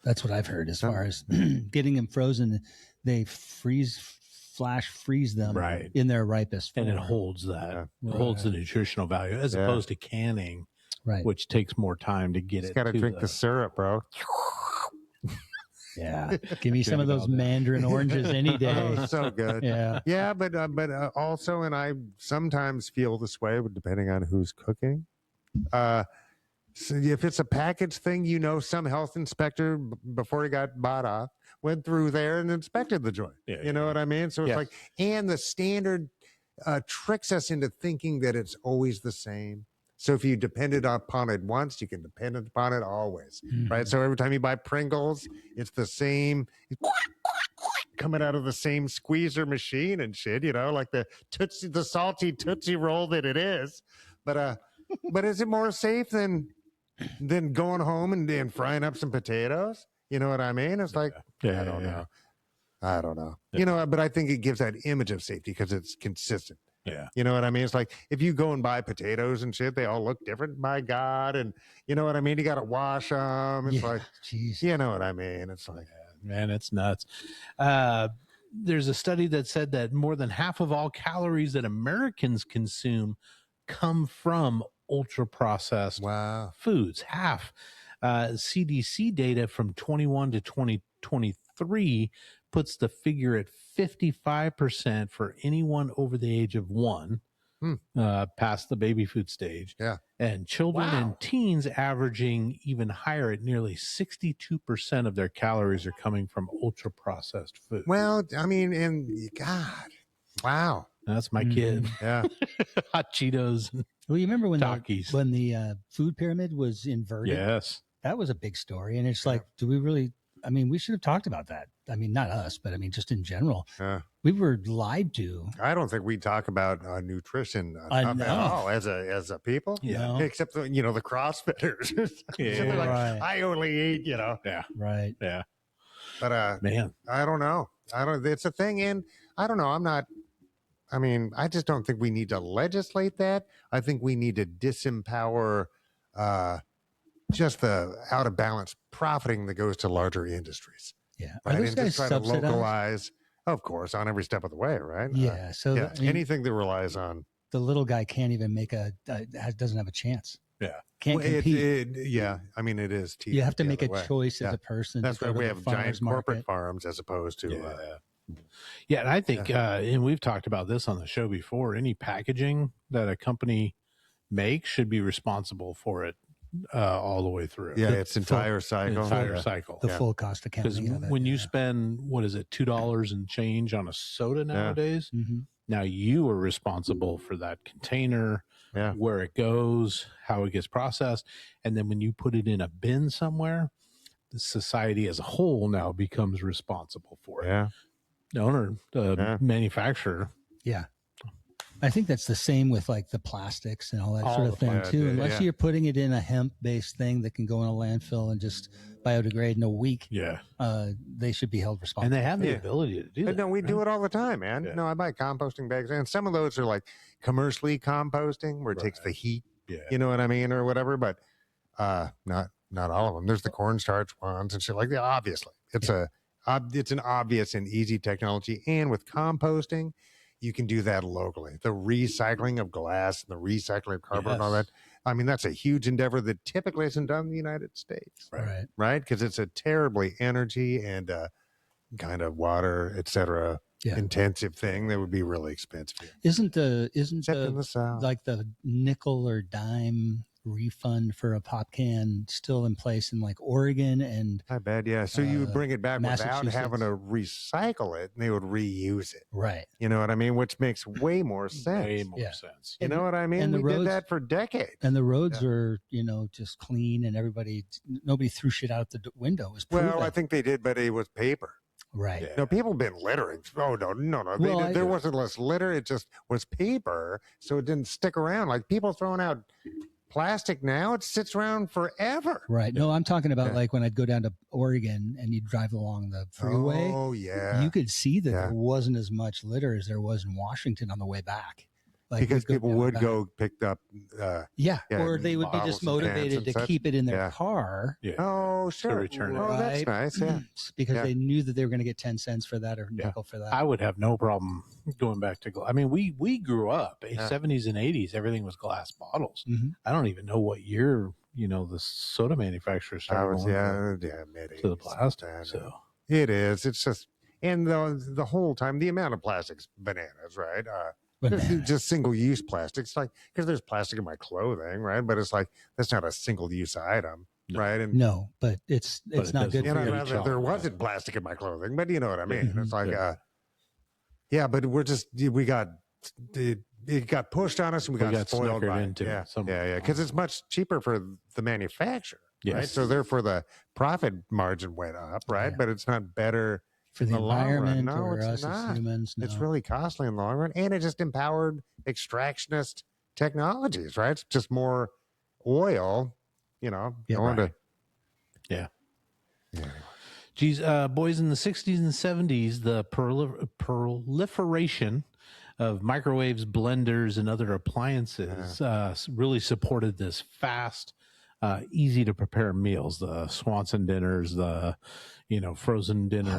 That's what I've heard as far as getting them frozen. They flash freeze them in their ripest form. And it holds that. It holds the nutritional value as opposed to canning, which takes more time to get it. Got to drink the syrup, bro. Yeah, give me some of those mandarin oranges any day. Oh, so good. Yeah, but also, and I sometimes feel this way, depending on who's cooking. So if it's a packaged thing, some health inspector before he got bought off went through there and inspected the joint. You know what I mean? So it's like, and the standard tricks us into thinking that it's always the same. So if you depended upon it once, you can depend upon it always, right? So every time you buy Pringles, it's the same, coming out of the same squeezer machine and shit, like the salty Tootsie Roll that it is. But is it more safe than going home and frying up some potatoes? You know what I mean? It's like, I don't know. But I think it gives that image of safety because it's consistent. Yeah. You know what I mean? It's like if you go and buy potatoes and shit, they all look different, my God. And you know what I mean? You got to wash them. It's like, geez. You know what I mean? It's like, man, it's nuts. There's a study that said that more than half of all calories that Americans consume come from ultra processed foods. Half. CDC data from 21 to 2023 puts the figure at 55% for anyone over the age of 1, past the baby food stage. Yeah. And children and teens averaging even higher at nearly 62% of their calories are coming from ultra processed food. Well, I mean, and God, wow. That's my kid. Yeah. Hot Cheetos. Well, you remember when Takis. when the food pyramid was inverted? Yes. That was a big story. And it's like, do we really, we should have talked about that. Not us, but just in general. We were lied to. I don't think we talk about nutrition enough at all as a people. Yeah. Except the CrossFitters. Like, I only eat, Yeah. Right. Yeah. But man, I don't know. It's a thing, and I don't know. I just don't think we need to legislate that. I think we need to disempower just the out of balance profiting that goes to larger industries. Yeah. Right? Are those And guys just try to subsidized? localize, of course, on every step of the way, right? Yeah. So anything that relies on the little guy can't even make doesn't have a chance. Yeah. Can't compete. Yeah. I mean, it is. You have to make a choice as a person. That's why we have giant corporate farms as opposed to. Yeah. And I think, and we've talked about this on the show before, any packaging that a company makes should be responsible for it all the way through. Yeah. Its entire cycle. The full cost accounting. Because when you spend, what is it, $2 and change on a soda nowadays, now you are responsible for that container, where it goes, how it gets processed. And then when you put it in a bin somewhere, the society as a whole now becomes responsible for it. Yeah. The owner, the manufacturer. Yeah. I think that's the same with like the plastics and all that sort of thing too. Unless you're putting it in a hemp-based thing that can go in a landfill and just biodegrade in a week. Yeah. They should be held responsible. And they have the ability to do that. No, we do it all the time, man. Yeah. No, I buy composting bags, and some of those are like commercially composting where it takes the heat. Yeah. You know what I mean, or whatever. But not all of them. There's the cornstarch ones and shit like that. Obviously, it's an obvious and easy technology, and with composting, you can do that locally. The recycling of glass and the recycling of cardboard and all that. I mean, that's a huge endeavor that typically isn't done in the United States. Right. Because it's a terribly energy and kind of water, et cetera, intensive thing that would be really expensive. Isn't the like the nickel or dime refund for a pop can still in place in like Oregon and I bet so you would bring it back without having to recycle it, and they would reuse it, right? You know what I mean? Which makes way more sense. Sense. You know what I mean? And we did that for decades, and the roads are just clean, and nobody threw shit out the window. It was proven. Well, I think they did, but it was paper. Right. Yeah. No, people have been littering. Oh, no. Well, there wasn't less litter. It just was paper, so it didn't stick around. Like people throwing out plastic now, it sits around forever. Right. No, I'm talking about like when I'd go down to Oregon and you'd drive along the freeway. Oh, yeah. You could see that there wasn't as much litter as there was in Washington on the way back. Like because people would go pick up. Or they would be just motivated to keep it in their car. Yeah. Oh, sure. To return it. Oh, that's nice. Yeah. Because they knew that they were going to get 10 cents for that or nickel for that. I would have no problem going back to glass. I mean, we grew up in 70s and 80s. Everything was glass bottles. I don't even know what year, the soda manufacturers started mid-80s to the plastic. So it is. It's just, and the whole time, the amount of plastic's bananas, right? Just single-use plastics, like because there's plastic in my clothing, right? But it's like that's not a single-use item, right? And no, but it's not good. And I'd rather there wasn't plastic in my clothing, but you know what I mean. It's like, but it got pushed on us, and we got spoiled by it. Because it's much cheaper for the manufacturer, right? So therefore, the profit margin went up, right? But it's not better. For the environment or us as humans. No. It's really costly in the long run. And it just empowered extractionist technologies, right? It's just more oil, going to. Yeah. Geez, boys, in the 60s and 70s, the proliferation of microwaves, blenders, and other appliances really supported this fast, easy to prepare meals. The Swanson dinners, the frozen dinners,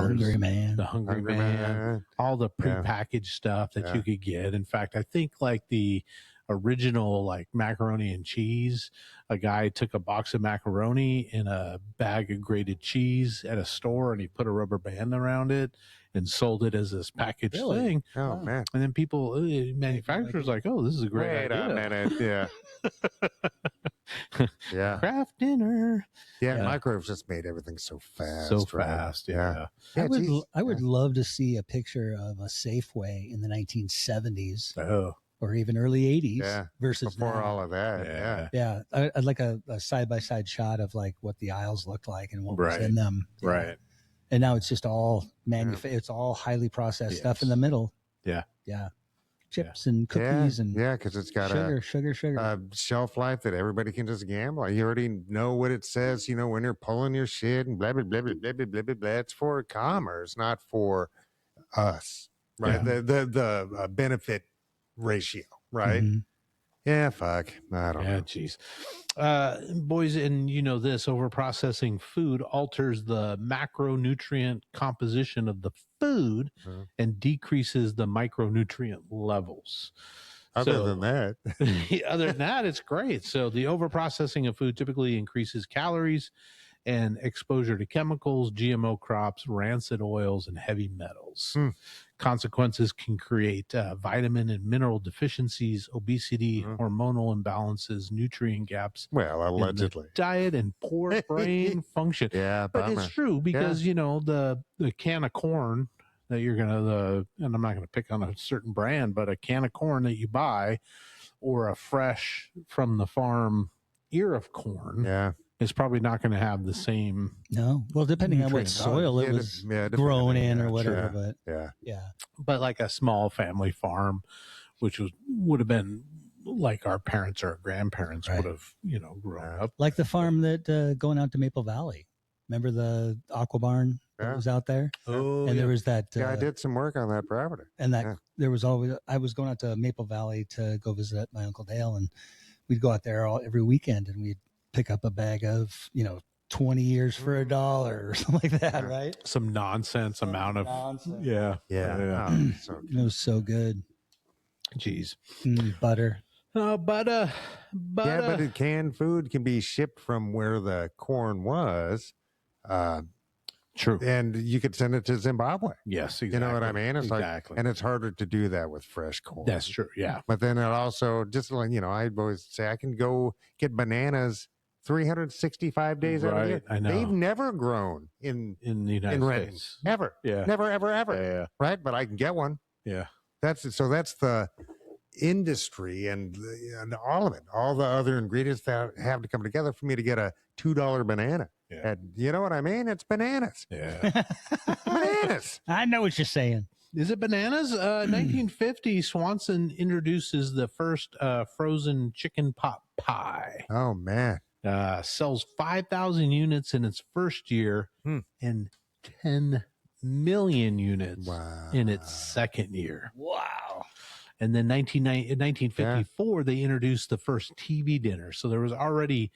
the Hungry Man, all the prepackaged stuff that you could get. In fact, I think like the original like macaroni and cheese, a guy took a box of macaroni and a bag of grated cheese at a store, and he put a rubber band around it and sold it as this packaged thing. Oh man! And then manufacturers like, oh, this is a great idea. Wait a minute, Craft dinner. Microwaves just made everything so fast. I would love to see a picture of a Safeway in the 1970s. Or even early 80s versus before now. all of that. I'd like a side-by-side shot of like what the aisles looked like and what was in them. Right. And now it's just all it's all highly processed stuff in the middle. Chips and cookies and because it's got sugar a shelf life that everybody can just gamble. You already know what it says, when you're pulling your shit and blah blah blah blah blah blah blah blah. It's for commerce, not for us, right? The benefit ratio, right? Fuck, I don't know. Geez. Boys, and this, overprocessing food alters the macronutrient composition of the food and decreases the micronutrient levels. Other than that, other than that, it's great. So the overprocessing of food typically increases calories and exposure to chemicals, GMO crops, rancid oils, and heavy metals. Consequences can create vitamin and mineral deficiencies, obesity, hormonal imbalances, nutrient gaps. Well, allegedly. In the diet and poor brain function. Yeah, but it's true because, you know, the can of corn that you're going to, and I'm not going to pick on a certain brand, but a can of corn that you buy or a fresh from the farm ear of corn is probably not going to have the same. No. Well, depending on what soil it was grown in or whatever. But But like a small family farm, which would have been like our parents or our grandparents would have, you know, grown up. Like the farm that going out to Maple Valley. Remember the aqua barn that was out there? Oh, and there was that. I did some work on that property. And that there was always, I was going out to Maple Valley to go visit my Uncle Dale, and we'd go out there every weekend, and we'd pick up a bag of, you know, 20 years for $1 or something like that, right? Some nonsense amount of Oh, it was so good. Jeez. Butter. Oh, butter. Yeah, but canned food can be shipped from where the corn was. True. And you could send it to Zimbabwe. Yes, exactly. You know what I mean? It's exactly. like, and it's harder to do that with fresh corn. That's true. Yeah. But then it also, just like, you know, I always say I can go get bananas 365 days out of the year. I know. They've never grown in the United States. Ever. Yeah. Never, ever, ever. Yeah. Right? But I can get one. Yeah. That's the industry and all of it, all the other ingredients that have to come together for me to get a $2 banana. Yeah. And you know what I mean? It's bananas. Yeah. Bananas. I know what you're saying. Is it bananas? 1950, Swanson introduces the first frozen chicken pot pie. Oh, man. Sells 5,000 units in its first year and 10 million units in its second year. Wow. And then in 1954, they introduced the first TV dinner. So there was already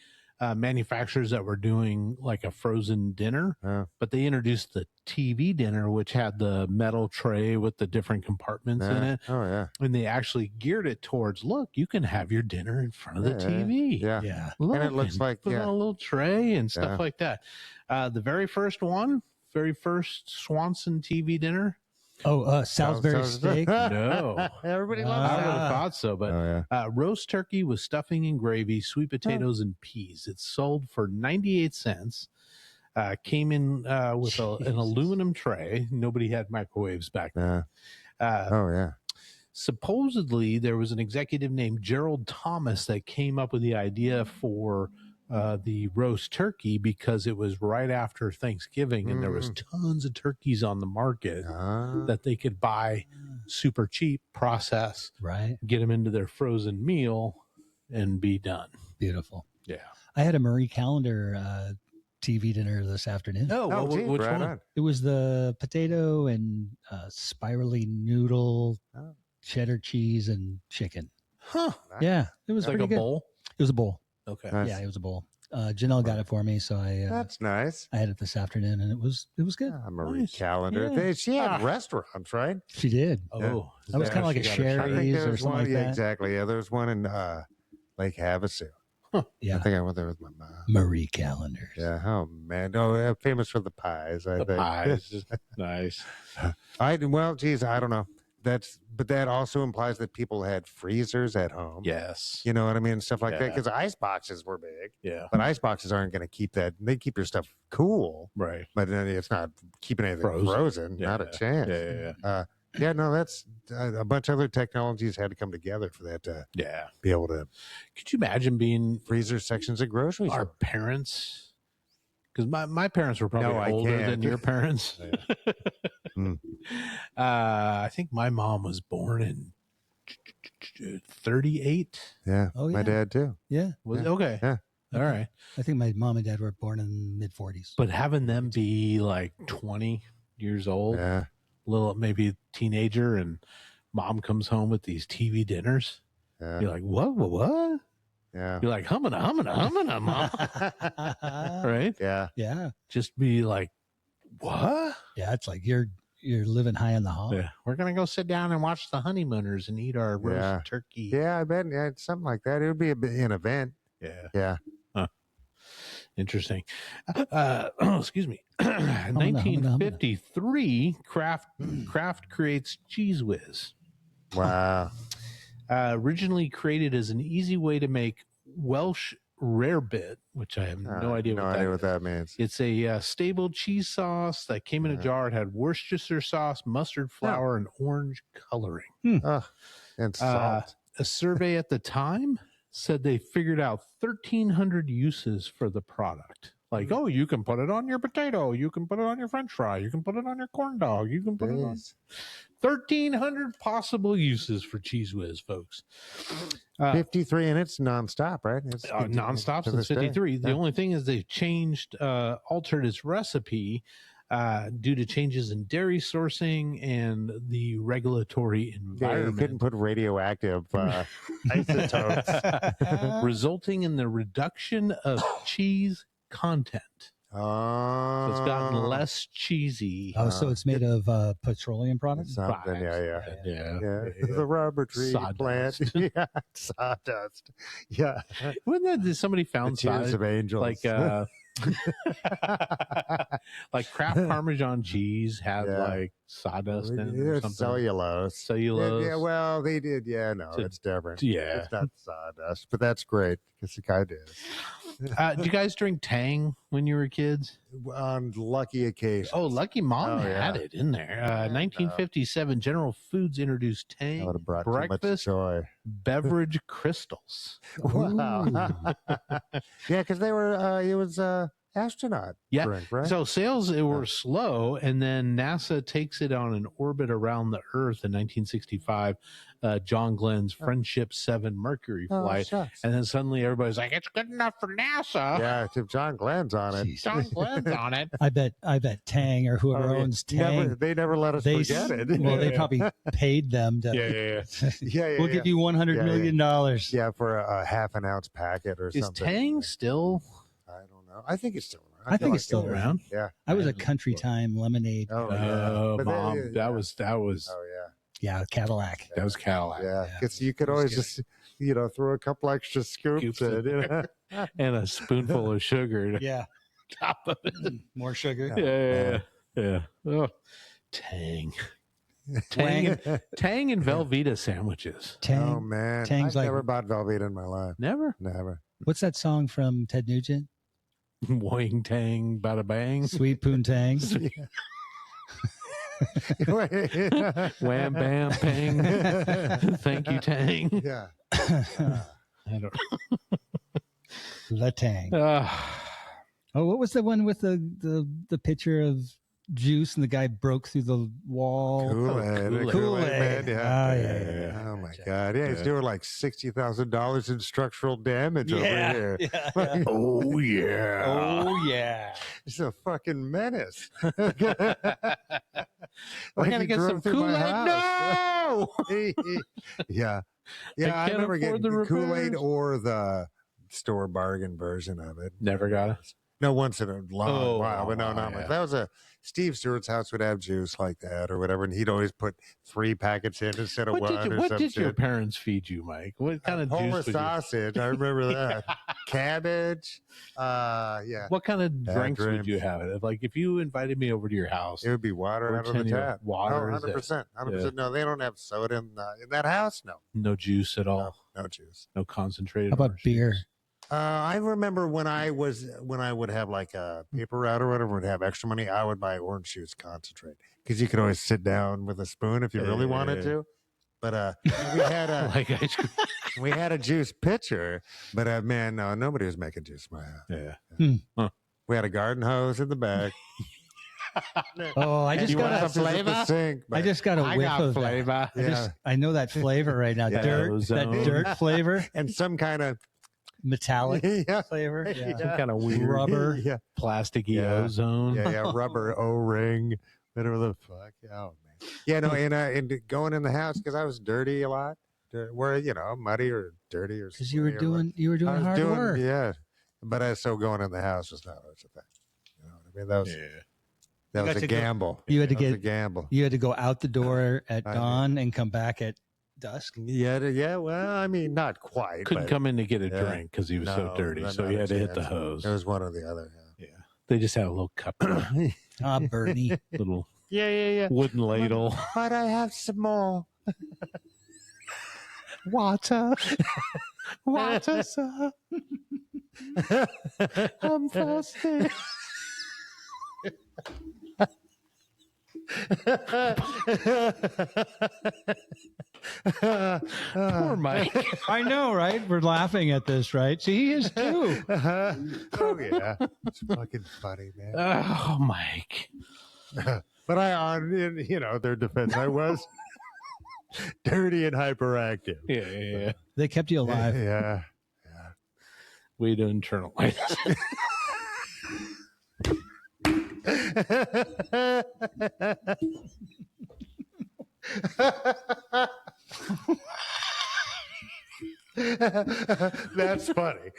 manufacturers that were doing like a frozen dinner, but they introduced the TV dinner, which had the metal tray with the different compartments in it. Oh, yeah. And they actually geared it towards, look, you can have your dinner in front of the TV. Yeah. Look, and it looks like, put on a little tray and stuff like that. The very first Swanson TV dinner. Oh, Salisbury steak. No, everybody loves I that. would have thought so, but roast turkey with stuffing and gravy, sweet potatoes and peas. It's sold for 98 cents. Came in with an aluminum tray. Nobody had microwaves back then. Supposedly, there was an executive named Gerald Thomas that came up with the idea for the roast turkey because it was right after Thanksgiving and there was tons of turkeys on the market that they could buy super cheap, process, get them into their frozen meal and be done. Beautiful. Yeah. I had a Marie Callender TV dinner this afternoon. Which one? It was the potato and spirally noodle, cheddar cheese and chicken. Huh. Yeah. It was like pretty a good. Bowl? It was a bowl. Okay. Nice. Yeah, it was a bowl. Janelle got it for me, so that's nice. I had it this afternoon, and it was good. Marie Callender. She had restaurants, right? She did. Oh, that was kind of like a Sherry's or something like that. Exactly. Yeah, there's one in Lake Havasu. Yeah, I think I went there with my mom. Marie Callender. Yeah. Oh man. Oh, famous for the pies. I think. Pies. Nice. Well, geez, I don't know. But that also implies that people had freezers at home. Yes. You know what I mean? Stuff like that. Because ice boxes were big. Yeah. But ice boxes aren't going to keep that. They keep your stuff cool. Right. But it's not keeping anything frozen. Yeah. Not a chance. Yeah. No, that's a bunch of other technologies had to come together for that to be able to. Could you imagine being freezer sections at grocery our store? Parents? Because my parents were probably older than your parents. I think my mom was born in 38. Yeah. My dad too. Yeah. Okay. Yeah. All right. I think my mom and dad were born in the mid-40s. But having them be like 20 years old, little maybe teenager, and mom comes home with these TV dinners. You're like, what? Yeah. You're like, humming, mom. Right? Yeah. Yeah. Just be like, what? Yeah, it's like you're you're living high on the hog. Yeah. We're going to go sit down and watch the honeymooners and eat our roast turkey. Yeah, I bet it's something like that. It would be an event. Yeah. Yeah. Huh. Interesting. Excuse me. 1953, Kraft creates Cheez Whiz. Wow. Originally created as an easy way to make Welsh rarebit, which I have no idea what that means. It's a stable cheese sauce that came in a jar. It had Worcestershire sauce, mustard flour, and orange coloring. And salt. A survey at the time said they figured out 1,300 uses for the product. Like, you can put it on your potato. You can put it on your French fry. You can put it on your corn dog. You can put it on 1,300 possible uses for Cheez Whiz, folks. 53, and it's nonstop, right? It's nonstop since 53. The only thing is they've altered its recipe due to changes in dairy sourcing and the regulatory environment. You couldn't put radioactive isotopes. Resulting in the reduction of cheese content. Oh. So it's gotten less cheesy. Oh, so it's made of petroleum products? Something, yeah. The rubber tree plant. Sawdust. Yeah. Wasn't that somebody found tears of angels. Like like Kraft Parmesan cheese had like sawdust in it or something. Cellulose. Yeah, well, they did. Yeah, no, it's different. Yeah. It's not sawdust, but that's great because the guy did. Did you guys drink Tang when you were kids? On lucky occasions. Oh, Lucky Mom had it in there. 1957, General Foods introduced Tang breakfast beverage crystals. Wow. Yeah, because they were. It was astronaut drink, right? So sales were slow, and then NASA takes it on an orbit around the Earth in 1965. John Glenn's Friendship 7 Mercury flight, and then suddenly everybody's like, "It's good enough for NASA." Yeah, if John Glenn's on it. John Glenn's on it. I bet Tang or whoever owns Tang. They never let us forget it. Well, they probably paid them to. Yeah. We'll give you $100 million. Yeah, for a half an ounce packet or something. Is Tang still? I don't know. I think it's still around. I think it's still around. Yeah. I was a Country Time lemonade. Oh, Mom, that was. Oh yeah. Yeah, Cadillac. That was Cadillac. Yeah, because you could always just, throw a couple extra scoops in, and a spoonful of sugar. Yeah. Top of it. More sugar. Yeah. Oh, Tang. Tang and Velveeta sandwiches. Tang. Oh man, Tang's I've never bought Velveeta in my life. Never. What's that song from Ted Nugent? Boing Tang, bada bang. Sweet Poon Tang. Wham bam pang. Thank you, Tang. Yeah. I don't know. The Tang. What was the one with the picture of juice and the guy broke through the wall? Kool-Aid. Yeah. Oh my God. Yeah, he's doing like $60,000 in structural damage over here. Yeah. Oh yeah. Oh yeah. He's a fucking menace. We're gonna get some Kool-Aid. No. Yeah. I remember getting the Kool-Aid or the store bargain version of it. Never got it. No, once in a long while, but no, not much. That was Steve Stewart's house would have juice like that or whatever, and he'd always put 3 packets in instead of one. What did your parents feed you, Mike? What kind of Polish juice? Sausage. I remember that. Cabbage. Yeah. What kind of drinks would you have? Like if you invited me over to your house, it would be water out of the tap. Water. 100%. 100%. No, they don't have soda in that house. No juice at all. No juice. No concentrated. How about beer? I remember when I would have like a paper route or whatever, would have extra money, I would buy orange juice concentrate because you could always sit down with a spoon if you really wanted to. But we had we had a juice pitcher, but man, no, nobody was making juice in my house. Yeah. We had a garden hose in the back. I just got a flavor. I just got a whiff of flavor. I know that flavor right now. That dirt flavor and some kind of metallic flavor. Some kind of weird rubber, plasticky ozone. Rubber O-ring, whatever the fuck. Oh man. Yeah, no, and going in the house because I was dirty a lot. Where muddy or dirty or because you were doing hard work. Yeah, but so going in the house was not much of that. You know what I mean? That was That was a gamble. You had to get a gamble. You had to go out the door at dawn and come back at dusk. Yeah. Well, I mean, not quite. Couldn't come in to get a drink because he was so dirty, so he had to hit the hose. It was one or the other. Yeah. They just had a little cup. Bernie. Little yeah. wooden ladle. Might I have some more? Water. Water, sir. I'm thirsty. Poor Mike. I know, right? We're laughing at this, right? See, he is too. Oh yeah, it's fucking funny, man. Oh, Mike. But in their defense, I was dirty and hyperactive. Yeah. They kept you alive. Yeah. Way to internalize. That's funny.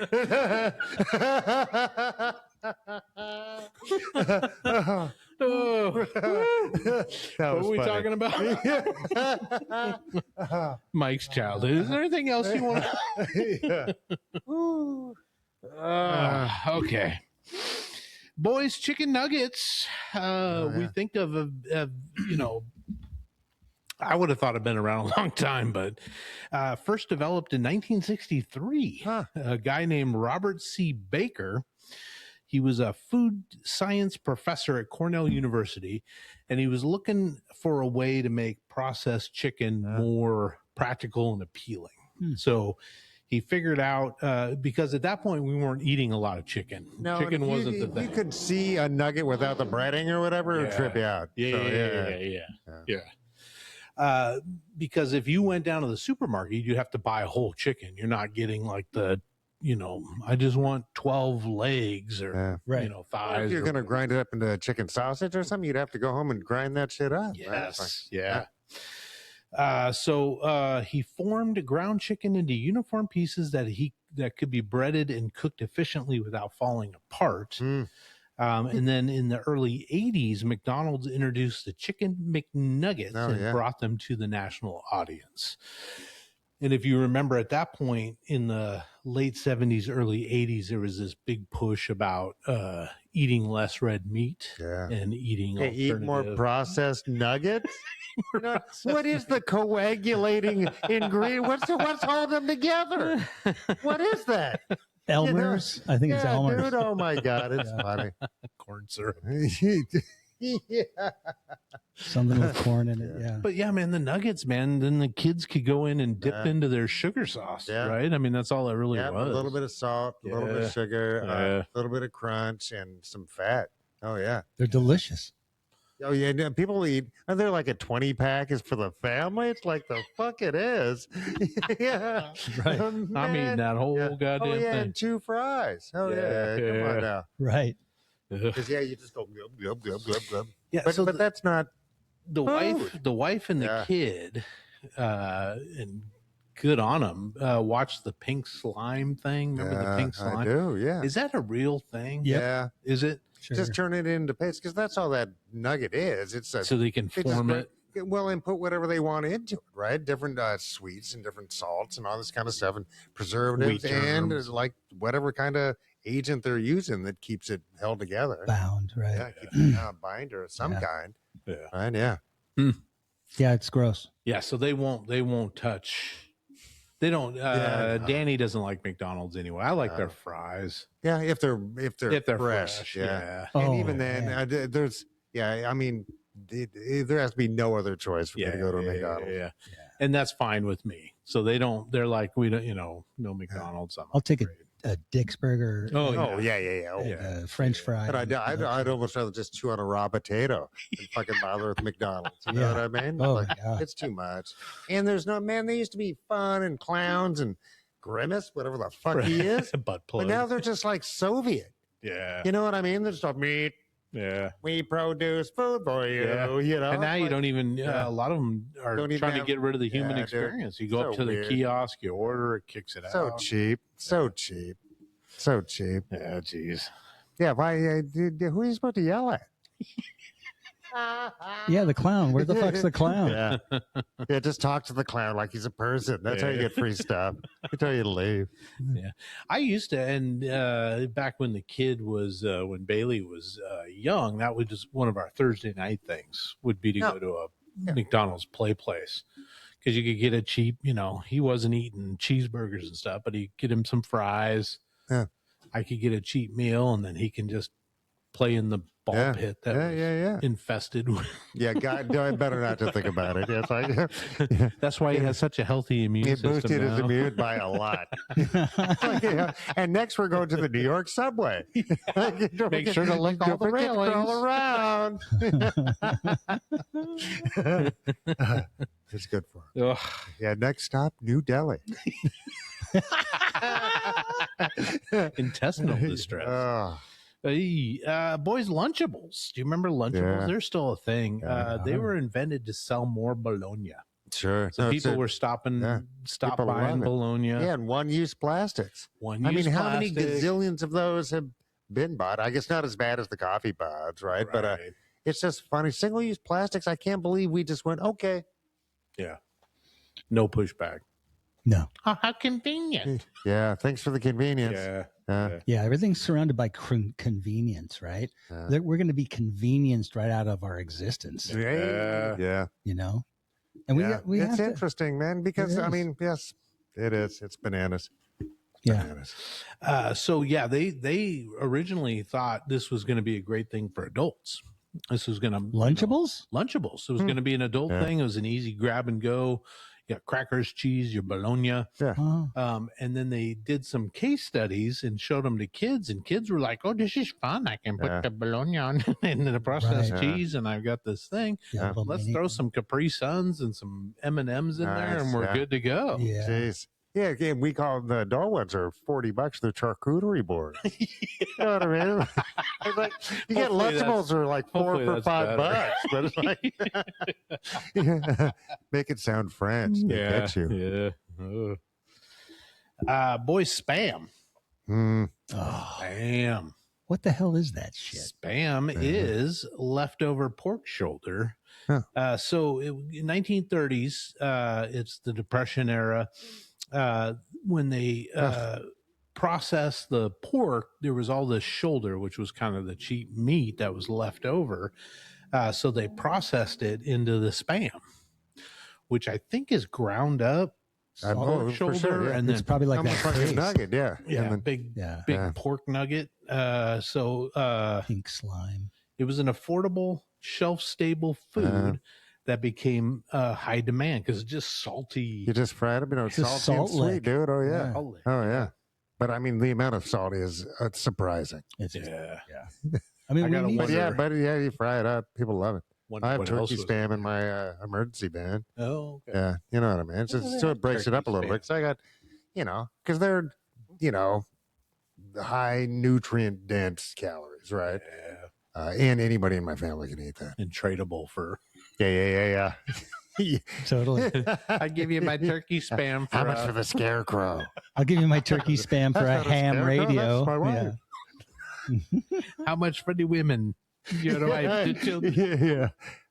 What are we talking about? Mike's childhood. Is there anything else you want to? Okay. Boys, chicken nuggets. We think of I would have thought it'd been around a long time, but first developed in 1963. A guy named Robert C. Baker. He was a food science professor at Cornell University, and he was looking for a way to make processed chicken more practical and appealing. So he figured out, because at that point we weren't eating a lot of chicken. No, chicken wasn't the thing. You could see a nugget without the breading or whatever, it would trip you out. Yeah. Because if you went down to the supermarket, you'd have to buy a whole chicken. You're not getting like I just want 12 legs or, thighs. If you're going to grind it up into a chicken sausage or something, you'd have to go home and grind that shit up. Yes. Right? Yeah. So he formed ground chicken into uniform pieces that could be breaded and cooked efficiently without falling apart. And then in the early 80s, McDonald's introduced the chicken McNuggets and brought them to the national audience. And if you remember at that point in the late 70s, early 80s, there was this big push about eating less red meat and eating eat more processed nuggets. What is the coagulating ingredient? What's holding them together? What is that? Elmer's? I think it's Elmer's. Dude, oh my God, it's funny. Corn syrup. Something with corn in it, But man, the nuggets, man, then the kids could go in and dip into their sugar sauce, right? I mean, that's all it really was. A little bit of salt, a little bit of sugar, a little bit of crunch, and some fat. Oh, yeah. They're delicious. Oh, yeah. People eat, are there like a 20-pack is for the family? It's like the fuck it is. Yeah. Right. I'm eating that whole goddamn thing. And 2 fries. Oh, yeah. Come on now. Right. Because, you just go glub, glub, glub, glub. Yeah, but that's not the wife and the kid, and good on them. Watch the pink slime thing. Remember the pink slime? I do. Yeah. Is that a real thing? Yeah. Is it? Sure. Just turn it into paste because that's all that nugget is. It's so they can form it. Well, and put whatever they want into it, right? Different sweets and different salts and all this kind of stuff, and preservatives and like whatever kind of agent they're using that keeps it held together, bound, right? Yeah, keeps it a binder of some kind. Yeah, right. Yeah, yeah, it's gross. Yeah, so they won't touch. They don't. Danny doesn't like McDonald's anyway. I like their fries. Yeah, if they're fresh. Yeah, and even then, there's. Yeah, I mean, there has to be no other choice for me to go to a McDonald's. Yeah, and that's fine with me. So they don't. They're like, we don't. No McDonald's. I'll take a Dick's burger. Oh yeah. French fry. But I'd almost rather just chew on a raw potato than fucking bother with McDonald's. You know what I mean? Oh, like, it's too much. And there's no they used to be fun and clowns and Grimace, whatever the fuck he is. But now they're just like Soviet. Yeah. You know what I mean? They're just like meat. Yeah. We produce food for you. Yeah. You know. And now you don't even. A lot of them are trying to get rid of the human experience. You go up to the kiosk, you order, it kicks it out. So cheap. Yeah, geez. Yeah, who are you supposed to yell at? Yeah, the clown. Where the fuck's the clown? Yeah, just talk to the clown like he's a person. That's how you get free stuff. They tell you to leave. Yeah, I used to, and back when the kid was, when Bailey was young, that was just one of our Thursday night things. Would be to go to a McDonald's play place because you could get a cheap. You know, he wasn't eating cheeseburgers and stuff, but he could get him some fries. Yeah, I could get a cheap meal, and then he can just play in the ball pit that was infested with. Yeah, God, better not to think about it. It's like, That's why he has such a healthy immune system. It boosted his now. immune by a lot. And next we're going to the New York subway. Make sure to lick all the railings. All around. It's good for him. Yeah, next stop, New Delhi. Intestinal distress. Boys, Lunchables. Do you remember Lunchables? Yeah. They're still a thing. They were invented to sell more bologna. Sure. So people were stop People buying love it. bologna. Yeah, and one-use plastics. How many plastic. gazillions of those have been bought? I guess not as bad as the coffee pods, right? But it's just funny. Single-use plastics, I can't believe we just went, okay. Yeah. No pushback. No. Oh, how convenient. Yeah, thanks for the convenience. Yeah, everything's surrounded by convenience, right? We're going to be convenienced right out of our existence. Yeah. You know? And we it's have to, interesting, man, because, I mean, yes, it is. It's bananas. Yeah. Bananas. So, yeah, they originally thought this was going to be a great thing for adults. This was going to... Lunchables? Lunchables. It was going to be an adult thing. It was an easy grab and go. You got crackers, cheese, your bologna. Yeah. And then they did some case studies and showed them to kids, and kids were like, "Oh, this is fun! I can put the bologna on and the processed cheese, and I've got this thing. Let's throw some Capri Suns and some M&Ms in there, and we're good to go." Yeah. Jeez. Yeah, again, we call the adult ones are $40. They're charcuterie boards. You know what I mean? It's like you get Lunchables are like 4 for $5, but it's like make it sound French. They get you. Yeah. Boys, Spam. Spam. What the hell is that shit? Spam is leftover pork shoulder. So in 1930s, it's the Depression era. When they processed the pork, there was all this shoulder, which was kind of the cheap meat that was left over. So they processed it into the Spam, which I think is ground up pork shoulder, sure, and then it's probably like almost that like a nugget, big pork nugget. So pink slime. It was an affordable, shelf-stable food that became high demand because it's just salty. You just fried them, it's salty salt and sweet, lick. dude. Oh yeah. Salt lick. Oh yeah. But I mean, the amount of salt is surprising. It's yeah. I mean, I gotta we need wonder- But you fry it up. People love it. Wonder I have what turkey else was- Spam in my emergency bin. Oh, okay. Yeah, you know what I mean. It's just, so it breaks it up a little bit. So I got, because they're, high nutrient dense calories, right? Yeah. And anybody in my family can eat that. And tradable for. Yeah. totally. I give you my turkey Spam for How much for the scarecrow? I'll give you my turkey Spam for a That's not a ham scarecrow, radio. that's my wife. how much for the women? Your wife, 2 children, Yeah.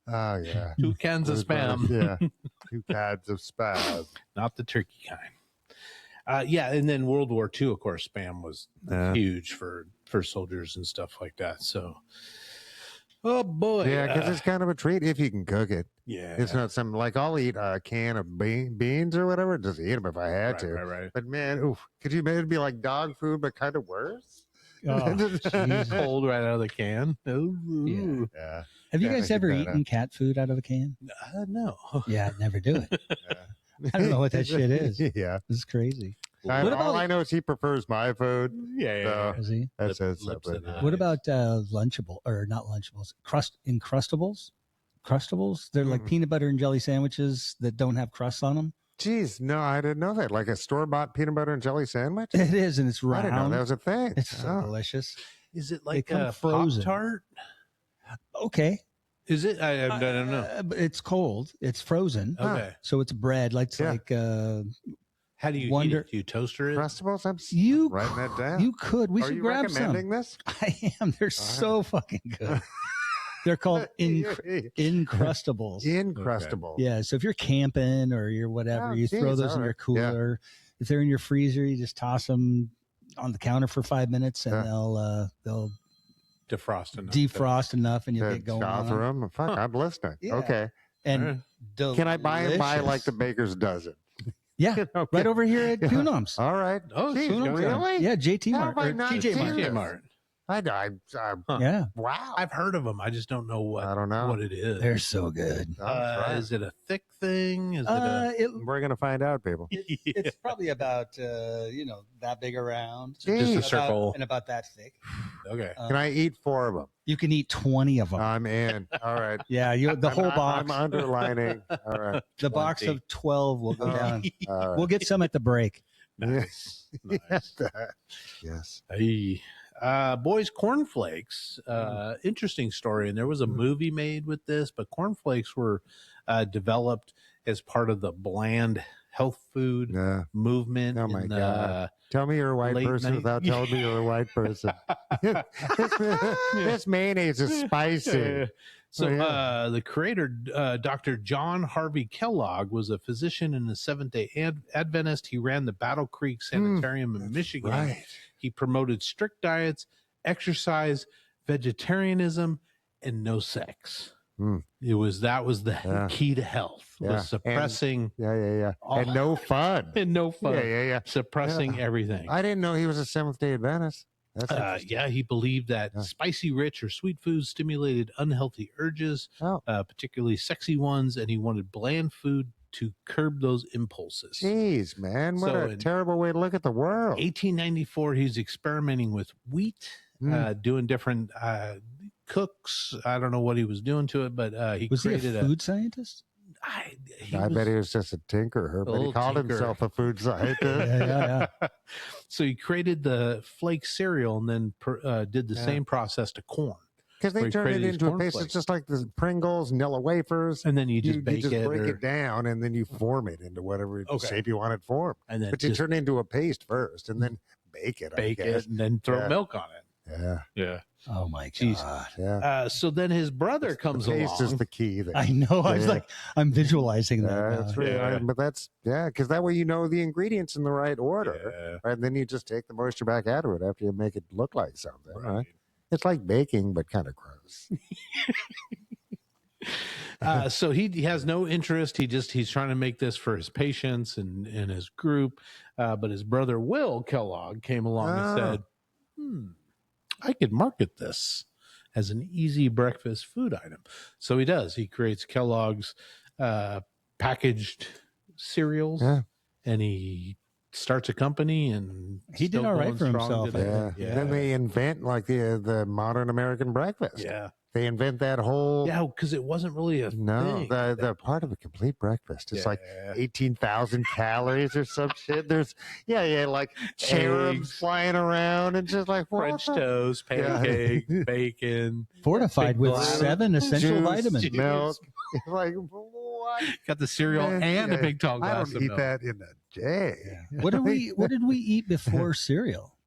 Oh yeah. 2 cans of Spam. Yeah. 2 cans of Spam. Not the turkey kind. And then World War II, of course, Spam was huge for soldiers and stuff like that. So, oh boy, Yeah, because it's kind of a treat if you can cook it. yeah, It's not something like I'll eat a can of beans or whatever. Just eat them if I had to. Right. But man, could you make it be like dog food, but kind of worse? Oh, Jesus. Cold right out of the can. Ooh. Yeah. Have you Yeah, guys I ever think that, eaten cat food out of a can? No. Yeah, I'd never do it. I don't know what that shit is. Yeah. This is crazy. All I know is he prefers my food. Yeah. Is he? That's Lips something. and What about Lunchable or not Lunchables? Encrustables? Crustables? They're like peanut butter and jelly sandwiches that don't have crusts on them. Jeez, no, I didn't know that. Like a store-bought peanut butter and jelly sandwich? It is, and it's I round. didn't know that was a thing. It's so delicious. Is it They like come a frozen. Pop-Tart? Okay. Is it? I don't know. But it's cold. It's frozen. Okay. So it's bread. Like, Yeah. How do you Wonder- eat it? Do you toaster it? Crustables? I'm you writing that down. You could. We Are should you grab recommending some. this? I am. They're so fucking good. They're called Incrustables. Incrustables. Okay. Yeah. So if you're camping or you're whatever, you throw those in your cooler. Yeah. If they're in your freezer, you just toss them on the counter for 5 minutes, and they'll defrost enough, and you'll get going on them. Fuck, I'm listening. Yeah. Okay. And can I buy like the baker's dozen? Yeah, okay. Right over here at Poonums. All right. Oh, really? Yeah, JT Mart. TJ Mart. Yeah. Wow. I've heard of them. I just don't know what. I don't know what it is. They're so good. Is it a thick thing? Is we're gonna find out, people. It's probably about that big around, just a circle, and about that thick. Okay. Can I eat 4 of them? You can eat 20 of them. I'm in. All right. Yeah, the whole box. I'm underlining. All right. The 20. Box of 12 will go down. Right. We'll get some at the break. Nice. Nice. Yes. Hey. Boys, cornflakes. Interesting story. And there was a movie made with this, but cornflakes were developed as part of the bland health food movement. Oh my God. Tell me you're a white person without telling me you're a white person. This mayonnaise is spicy. So the creator, Dr. John Harvey Kellogg, was a physician and a Seventh-day Adventist. He ran the Battle Creek Sanitarium in Michigan. Right. He promoted strict diets, exercise, vegetarianism, and no sex. That was the key to health. Was suppressing. And no fun. And no fun. Yeah. Suppressing everything. I didn't know he was a Seventh-day Adventist. He believed that spicy, rich, or sweet foods stimulated unhealthy urges, particularly sexy ones, and he wanted bland food to curb those impulses. Jeez, man, what a terrible way to look at the world. 1894, he's experimenting with wheat, doing different cooks. I don't know what he was doing to it, but he created a food scientist. I bet he was just a tinkerer, but he called himself a food scientist. Yeah. So he created the flake cereal and then did the same process to corn. Because they turn it into a paste. It's just like the Pringles, Nilla wafers. And then you just bake it. break it down, and then you form it into whatever shape you want it formed. And then but you turn it into a paste first, and then bake it. Bake it, and then throw milk on it. Yeah. Oh my God. Yeah. So then his brother comes along. Paste is the key there. I know. I was like, I'm visualizing that. That's right. But that's because that way you know the ingredients in the right order, right? And then you just take the moisture back out of it after you make it look like something, right? It's like baking, but kind of gross. So he has no interest. He's trying to make this for his patients and his group. But his brother Will Kellogg came along and said, I could market this as an easy breakfast food item. So he does. He creates Kellogg's packaged cereals, and he starts a company, and he did all right for himself. Then they invent like the modern American breakfast. They invent that whole because it wasn't really a thing. The part of a complete breakfast. It's like 18,000 calories or some shit. There's like cherubs flying around and just like French toast, pancake, bacon, fortified with 7 essential vitamins, milk. Like what? Got the cereal and a big tall glass of milk. I don't eat that in a day. What did we eat before cereal?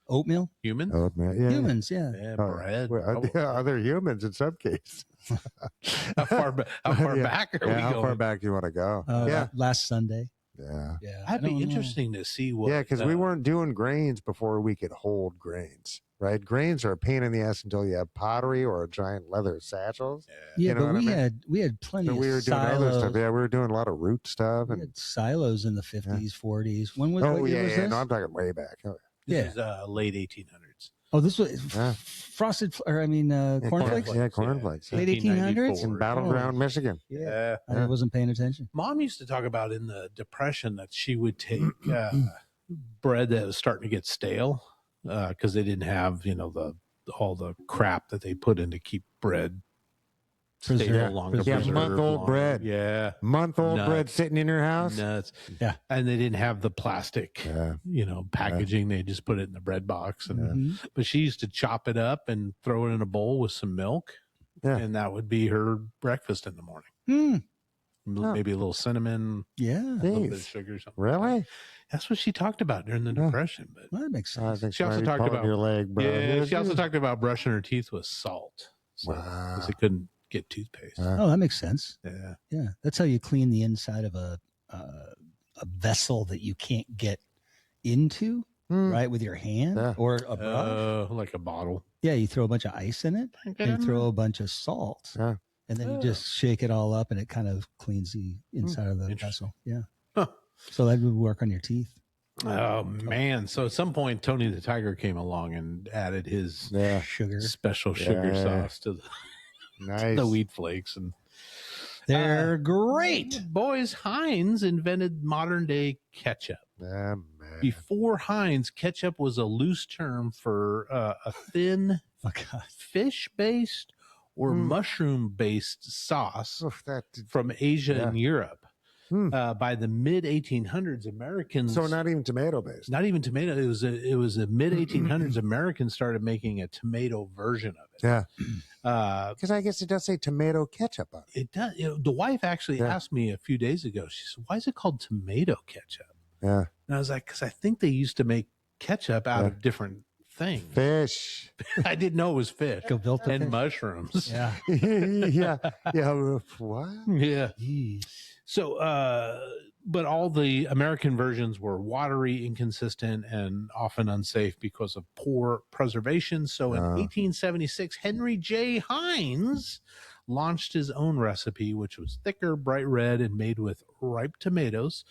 Oatmeal? Humans? Oatmeal, Humans, bread. Other humans in some cases. How far back are we going? How far back do you want to go? Last Sunday. Yeah. That'd be interesting to see what. Yeah, because we weren't doing grains before we could hold grains. Right, grains are a pain in the ass until you have pottery or a giant leather satchels. Yeah, but we had plenty of we were doing silos. other stuff. Yeah, we were doing a lot of root stuff. We had silos in the 50s, 40s. When was? What year year was this? No, I'm talking way back. This is late 1800s. Oh, this was frosted, cornflakes. Yeah, cornflakes. Late 1800s in Battleground, Michigan. Yeah, I wasn't paying attention. Mom used to talk about in the Depression that she would take bread that was starting to get stale because they didn't have all the crap that they put in to keep bread stable longer. Yeah, month-old bread. Yeah, month-old bread sitting in your house. Nuts. Yeah, and they didn't have the plastic, packaging. They just put it in the bread box. And but she used to chop it up and throw it in a bowl with some milk, and that would be her breakfast in the morning. Maybe a little cinnamon, a little bit of sugar, or something. Really? That's what she talked about during the Depression. But that makes sense. She also talked about your leg, bro. She also talked about brushing her teeth with salt. So, Wow. because they couldn't get toothpaste. Oh, that makes sense. Yeah. Yeah, that's how you clean the inside of a vessel that you can't get into, right, with your hand or a brush. Like a bottle. Yeah, you throw a bunch of ice in it, and you throw a bunch of salt, and then you just shake it all up, and it kind of cleans the inside of the vessel. Yeah. Huh. So that would work on your teeth. Oh man! So at some point, Tony the Tiger came along and added his Sugar. special sugar sauce to the wheat flakes, and they're great. Boys, Heinz invented modern day ketchup. Man. Before Heinz, ketchup was a loose term for a thin fish-based or mushroom-based sauce from Asia and Europe. By the mid 1800s, Americans. So not even tomato based. Not even tomato. It was the mid 1800s. Americans started making a tomato version of it. Yeah. Because I guess it does say tomato ketchup on it. It does. The wife actually asked me a few days ago. She said, "Why is it called tomato ketchup?" Yeah. And I was like, "Because I think they used to make ketchup out of different things. Fish. I didn't know it was fish and fish. mushrooms. Yeah. Yeah. What? Yeah. So, but all the American versions were watery, inconsistent, and often unsafe because of poor preservation. So in 1876, Henry J. Heinz launched his own recipe, which was thicker, bright red, and made with ripe tomatoes,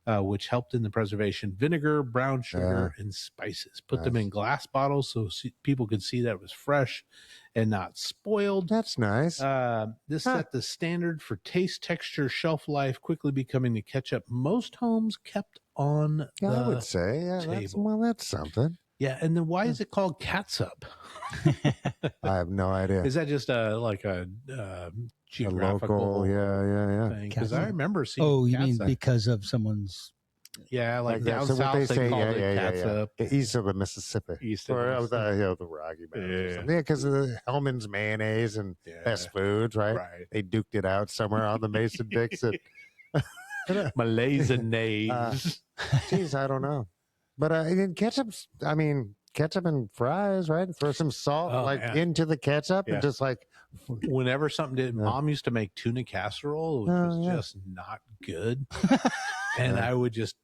which helped in the preservation. Vinegar, brown sugar, and spices. Put them in glass bottles so people could see that it was fresh and not spoiled. That's nice. This set the standard for taste, texture, shelf life, quickly becoming the ketchup most homes kept on the I would say, table. That's something. Yeah, and then why is it called catsup? I have no idea. Is that just like a geographical thing? Because I remember seeing. Oh, you mean because of someone's? Yeah, like down so south they call it catsup. The east of the Mississippi, east of the Rocky Mountains. Yeah, because of the Hellman's mayonnaise and best foods, right? They duked it out somewhere on the Mason-Dixon. Malaysianaise. Geez, I don't know. But ketchup's, ketchup and fries, right? Throw some salt into the ketchup and just like. Whenever something did, Mom used to make tuna casserole, which was just not good. And I would just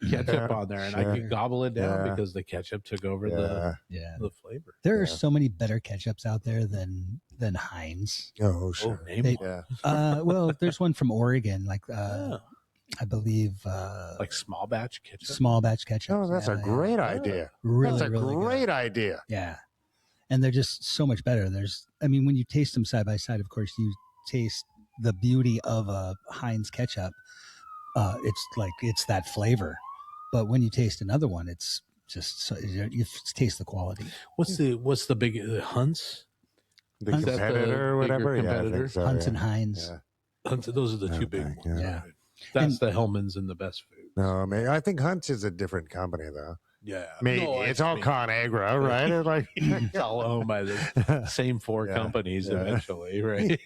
ketchup on there and I could gobble it down because the ketchup took over the flavor. There are so many better ketchups out there than Heinz. Oh, sure. Well, there's one from Oregon, like I believe like small batch ketchup. Small batch ketchup. Oh, that's a great idea. Really, that's a really great good. idea. Yeah. And they're just so much better. When you taste them side by side, of course, you taste the beauty of a Heinz ketchup. It's that flavor. But when you taste another one, it's just you taste the quality. What's the big Hunt's? The competitor or whatever? Competitor? So, Hunt's and Heinz. Yeah. Hunt's, those are the two big ones. Yeah. Right? That's the Hellman's and the best food. No, I think Hunt's is a different company, though. Yeah, maybe it's all ConAgra, right? It's like it's all owned by the same four companies eventually, right?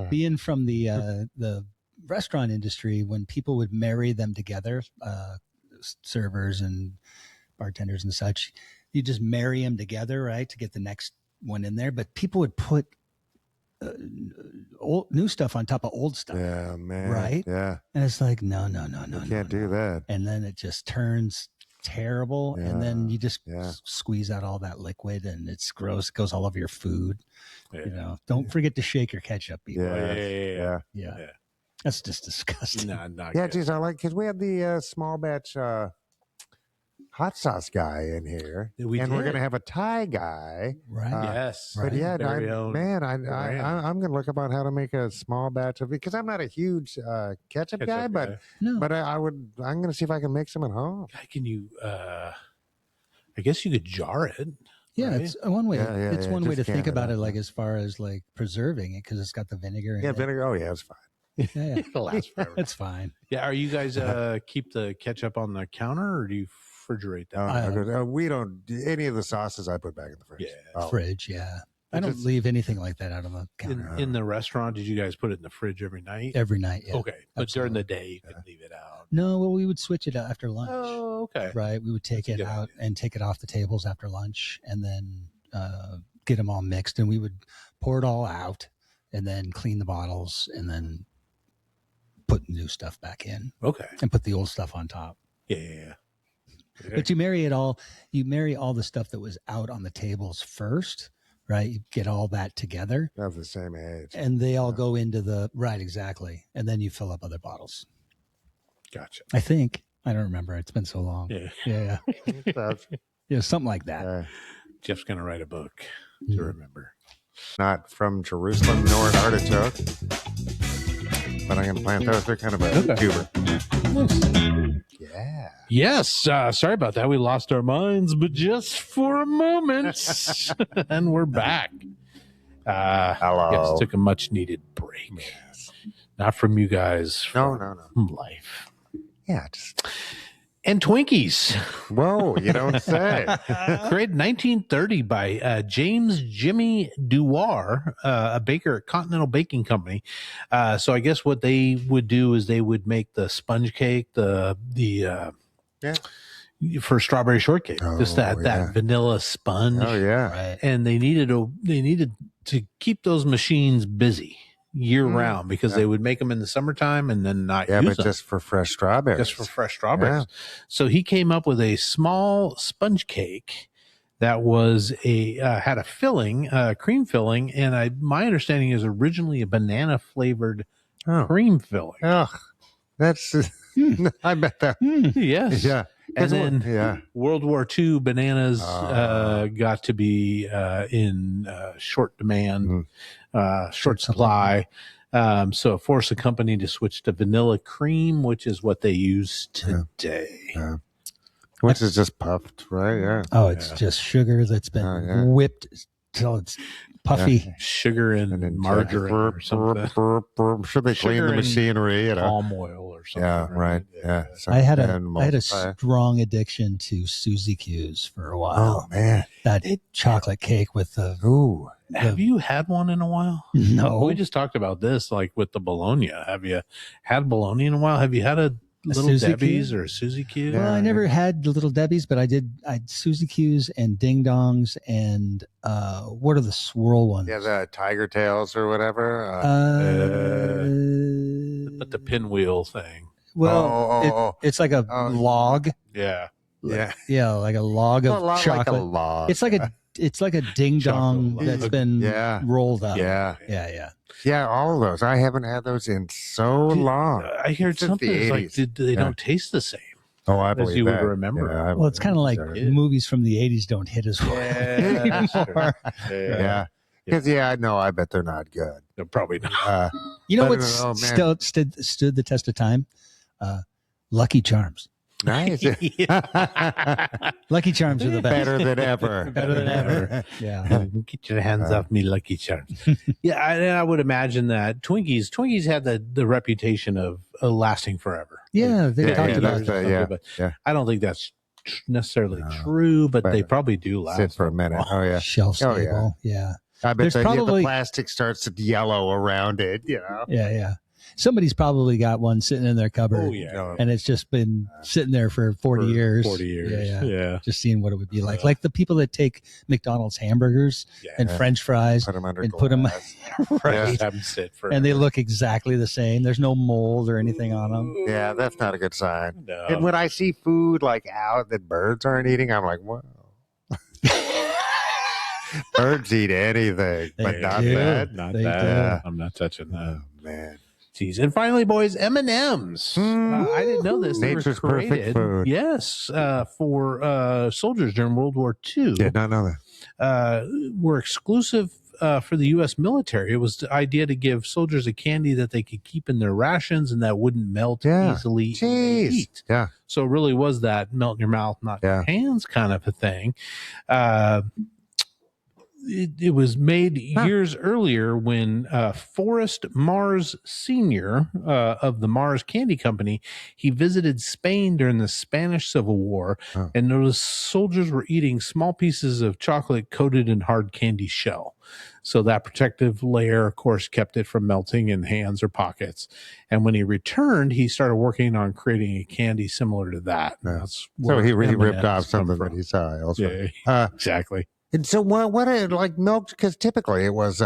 Being from the restaurant industry, when people would marry them together, servers and bartenders and such, you just marry them together, right, to get the next one in there. But people would put new stuff on top of old stuff. Yeah, man. Right? Yeah. And it's like, no. You can't do that. And then it just turns terrible. Yeah. And then you just squeeze out all that liquid and it's gross. It goes all over your food. Yeah. Don't forget to shake your ketchup. People. Yeah. That's just disgusting. Not good. Geez, because we had the small batch hot sauce guy in here, and we're going to have a Thai guy, right? Yes, but I'm going to look about how to make a small batch of it because I'm not a huge ketchup guy, but I'm going to see if I can make some at home. Can you? I guess you could jar it. Yeah, right? It's one way. It's one way to think about it, like as far as like preserving it, because it's got the vinegar. In vinegar. Oh yeah, it's fine. Yeah, it'll last forever. It's fine. Yeah, are you guys keep the ketchup on the counter or do you refrigerate that? We don't. Any of the sauces I put back in the fridge. Yeah, fridge. Yeah, I don't leave anything like that out on the counter. In the restaurant, did you guys put it in the fridge every night? Every night. Yeah. Okay, but during the day you could leave it out. No, well, we would switch it after lunch. Oh, okay. Right, we would take it out and take it off the tables after lunch, and then get them all mixed, and we would pour it all out and then clean the bottles and then put new stuff back in. Okay. And put the old stuff on top. Yeah. But you marry all the stuff that was out on the tables first, right? You get all that together. Of the same age. And they all go into the, right, exactly. And then you fill up other bottles. Gotcha. I think. I don't remember. It's been so long. Yeah. Yeah, something like that. Jeff's going to write a book to remember. Not from Jerusalem nor an artichoke, but I'm going to plant those. They're kind of a tuber. Nice. Yeah. Yes. Sorry about that. We lost our minds, but just for a moment. And we're back. Hello. Yes, took a much needed break. Yes. Not from you guys. No. From life. Yeah. Just... And Twinkies. Whoa, you don't say. Created 1930 by James Jimmy Dewar, a baker at Continental Baking Company. So I guess what they would do is they would make the sponge cake, for strawberry shortcake, just that vanilla sponge. Oh yeah, right. And they needed to keep those machines busy year round because they would make them in the summertime and then not use them. just for fresh strawberries. Just for fresh strawberries. Yeah. So he came up with a small sponge cake that was had a filling, cream filling, and my understanding is originally a banana flavored cream filling. Oh, that's I bet that. Yes. Yeah. And then World War II bananas got to be in short demand, short supply. So it forced the company to switch to vanilla cream, which is what they use today. Yeah. Which is just puffed, right? Yeah. Oh, it's just sugar that's been whipped till it's puffy. Sugar and margarine or something. Should they clean the machinery? Palm oil or something. Yeah, right. Yeah. I had a strong addiction to Suzy Q's for a while. Oh man, that chocolate cake with the Have you had one in a while? No. We just talked about this, like with the bologna. Have you had bologna in a while? Have you had a Little Debbie's or a Suzy Q? Well, I never had the Little Debbie's, but I had Suzy Q's and Ding Dongs and what are the swirl ones? Yeah, the Tiger Tails or whatever. But the pinwheel thing. Well, it's like a log. Yeah. Yeah, like a log of chocolate. Like a log. It's like a ding dong that's been rolled up. Yeah, all of those. I haven't had those in so long. I heard something like they don't taste the same. Oh, I believe as you that. would remember. Yeah, well, it's kind of like movies from the 80s don't hit as well anymore. Because I bet they're not good. They're probably not. You know what stood the test of time? Lucky Charms. Nice. Lucky Charms are the best. Better than ever. Better than ever. Yeah. Get your hands off me, Lucky Charms. I would imagine that Twinkies had the reputation of lasting forever. Yeah, they talked about it. But I don't think that's necessarily true, but they probably do last. Sit for a minute. Oh, yeah. Shelf stable. Yeah. I bet the plastic starts to yellow around it, Yeah. Somebody's probably got one sitting in their cupboard, and it's just been sitting there for 40 years. 40 years, yeah. Just seeing what it would be like. Like the people that take McDonald's hamburgers and French fries put them under and put them right, have them sit for, and they look exactly the same. There's no mold or anything on them. Yeah, that's not a good sign. No. And when I see food like out that birds aren't eating, I'm like, whoa. Birds eat anything, but not that. Not that. I'm not touching that. Oh, man. Jeez. And finally, boys, M&M's. I didn't know this. They Nature's were created, perfect food. Yes, for soldiers during World War II. Did not know that. Were exclusive for the U.S. military. It was the idea to give soldiers a candy that they could keep in their rations and that wouldn't melt easily in the heat. Yeah. So it really was that melt in your mouth, not your hands kind of a thing. It was made years earlier when Forrest Mars Sr. Of the Mars Candy Company, he visited Spain during the Spanish Civil War and noticed soldiers were eating small pieces of chocolate coated in hard candy shell. So that protective layer, of course, kept it from melting in hands or pockets. And when he returned, he started working on creating a candy similar to that. So he ripped off something that he saw elsewhere. Yeah, exactly. And so what like milk? Because typically it was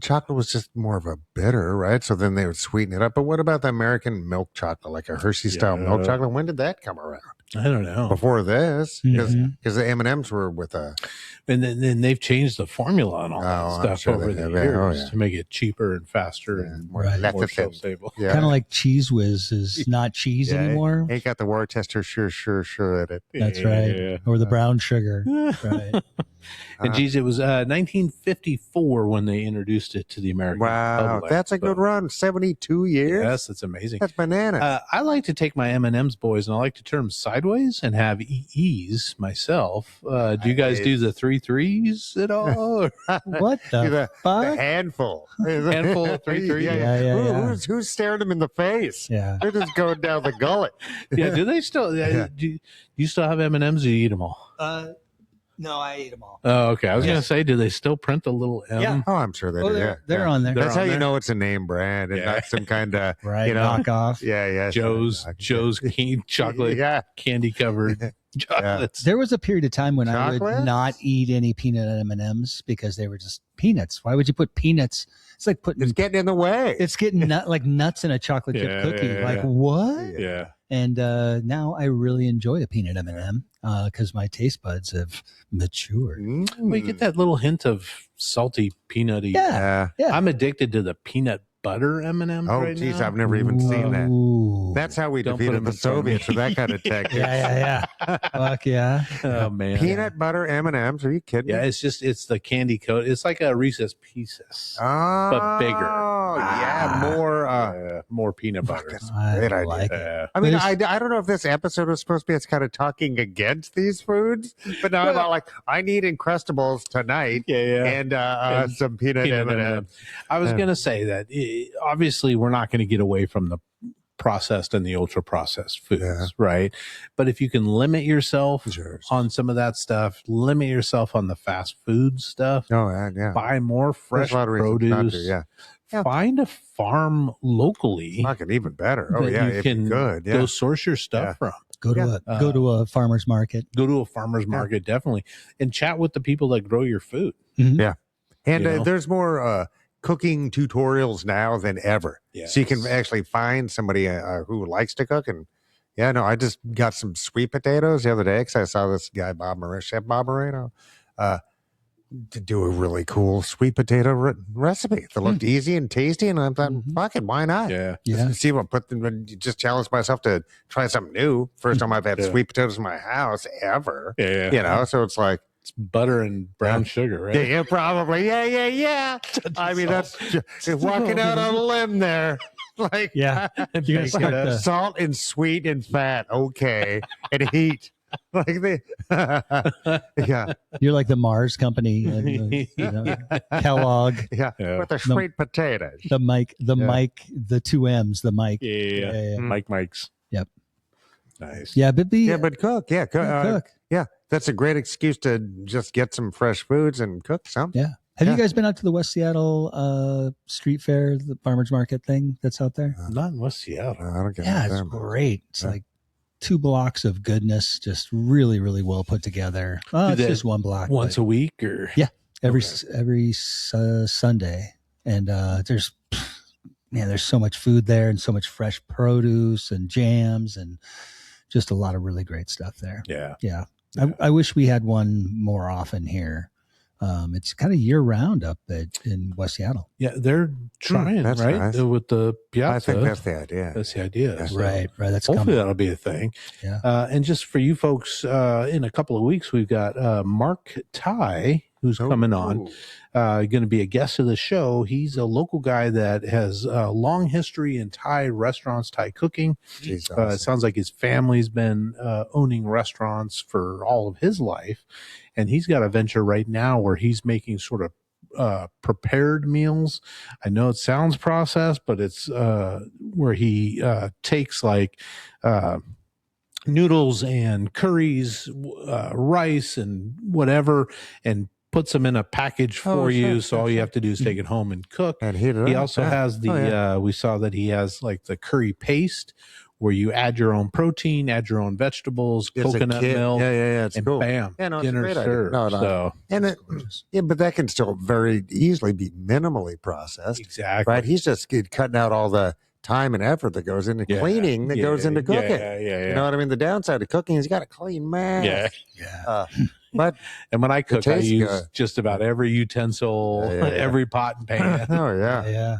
chocolate was just more of a bitter, right? So then they would sweeten it up. But what about the American milk chocolate, like a Hershey style milk chocolate? When did that come around? I don't know. Before this, because the M&Ms were with a, and then they've changed the formula and all that stuff over the years to make it cheaper and faster and more shelf-stable. Kind of like Cheez Whiz is not cheese anymore. Ain't got the Worcester sure at it. That's right. Or the brown sugar. Right. And geez, it was 1954 when they introduced it to the American public. That's a good run. 72 years. Yes, that's amazing. That's bananas. I like to take my M&M's, boys, and I like to turn them sideways and have EEs myself. Do you guys do the 3-3s at all? What the fuck? The handful. Handful of 3-3. Yeah. Who's staring them in the face? Yeah. They're just going down the gullet. Yeah. Do they still? Do you still have M&Ms? Or do you eat them all? No, I ate them all. Oh, okay. I was going to say, do they still print the little M? Yeah. Oh, I'm sure they do. They're on there. That's how you know it's a name brand and not some kind of knockoff. Yeah. Joe's chocolate candy covered chocolates. There was a period of time when I would not eat any peanut M&Ms because they were just peanuts. Why would you put peanuts? It's like it's getting in the way. It's getting like nuts in a chocolate chip cookie. What? Yeah. And now I really enjoy a peanut M&M because my taste buds have matured. Well, you get that little hint of salty peanutty. Yeah. I'm addicted to the peanut butter M&Ms right geez, now. I've never even seen that. That's how we defeated the Soviets with that kind of tech. Yeah. Fuck yeah. Oh, man. Peanut butter M&Ms. Are you kidding me? Yeah, it's the candy coat. It's like a Reese's Pieces, but bigger. Oh, yeah. More peanut butter. That's a great idea. Like it. I mean, I don't know if this episode was supposed to be, it's kind of talking against these foods, but now I'm all like, I need Uncrustables tonight and some peanut M&Ms. I was going to say that obviously we're not going to get away from the processed and the ultra processed foods, right? But if you can limit yourself on some of that stuff, limit yourself on the fast food stuff, buy more fresh produce, find a farm locally. Fucking even better. Oh yeah, if you could, go source your stuff from. Go to a farmer's market. Go to a farmer's market, definitely, and chat with the people that grow your food. Mm-hmm. Yeah, and there's more cooking tutorials now than ever. So you can actually find somebody who likes to cook. And I just got some sweet potatoes the other day because I saw this guy, Chef Bob Moreno, to do a really cool sweet potato recipe that looked easy and tasty. And I thought, fuck it, why not? See what just challenge myself to try something new. First time I've had sweet potatoes in my house ever. So it's like, it's butter and brown sugar, right? Yeah, probably. Yeah. I mean, that's walking out on a limb there. Like, salt and sweet and fat, okay, and heat. Like you're like the Mars company, and Kellogg. With the sweet potatoes. The Mike, the 2 M's, the Mike. Mike's. Yep. Nice. Yeah, but cook. Cook. Yeah, that's a great excuse to just get some fresh foods and cook something. Yeah. Have you guys been out to the West Seattle street fair, the farmers market thing that's out there? Not in West Seattle. I don't get it's great. It's like 2 blocks of goodness, just really, really well put together. It's just 1 block. Once a week or? Yeah, every Sunday. And there's so much food there and so much fresh produce and jams and just a lot of really great stuff there. Yeah. I wish we had one more often here. It's kind of year round up in West Seattle. Yeah, they're trying, right? Nice. With the piazza. I think that's the idea. That's the idea. So right. That's hopefully coming. That'll be a thing. Yeah. And just for you folks, in a couple of weeks, we've got Mark Ty, who's coming on, going to be a guest of the show. He's a local guy that has a long history in Thai restaurants, Thai cooking. Awesome. It sounds like his family's been owning restaurants for all of his life. And he's got a venture right now where he's making sort of prepared meals. I know it sounds processed, but it's where he takes like noodles and curries, rice and whatever, and puts them in a package for you. So all you have to do is take it home and cook. And heat it up. He also has the, we saw that he has like the curry paste, where you add your own protein, add your own vegetables, coconut milk. Yeah. It's and cool. bam, Yeah, no, it's a dinner great idea. served. No. So, But that can still very easily be minimally processed. exactly. Right? He's just cutting out all the time and effort that goes into cleaning that goes into cooking. Yeah. You know what I mean? The downside of cooking is you got to clean mess. Yeah. But and when I cook, I use good. just about every utensil, every pot and pan. Oh yeah. Yeah.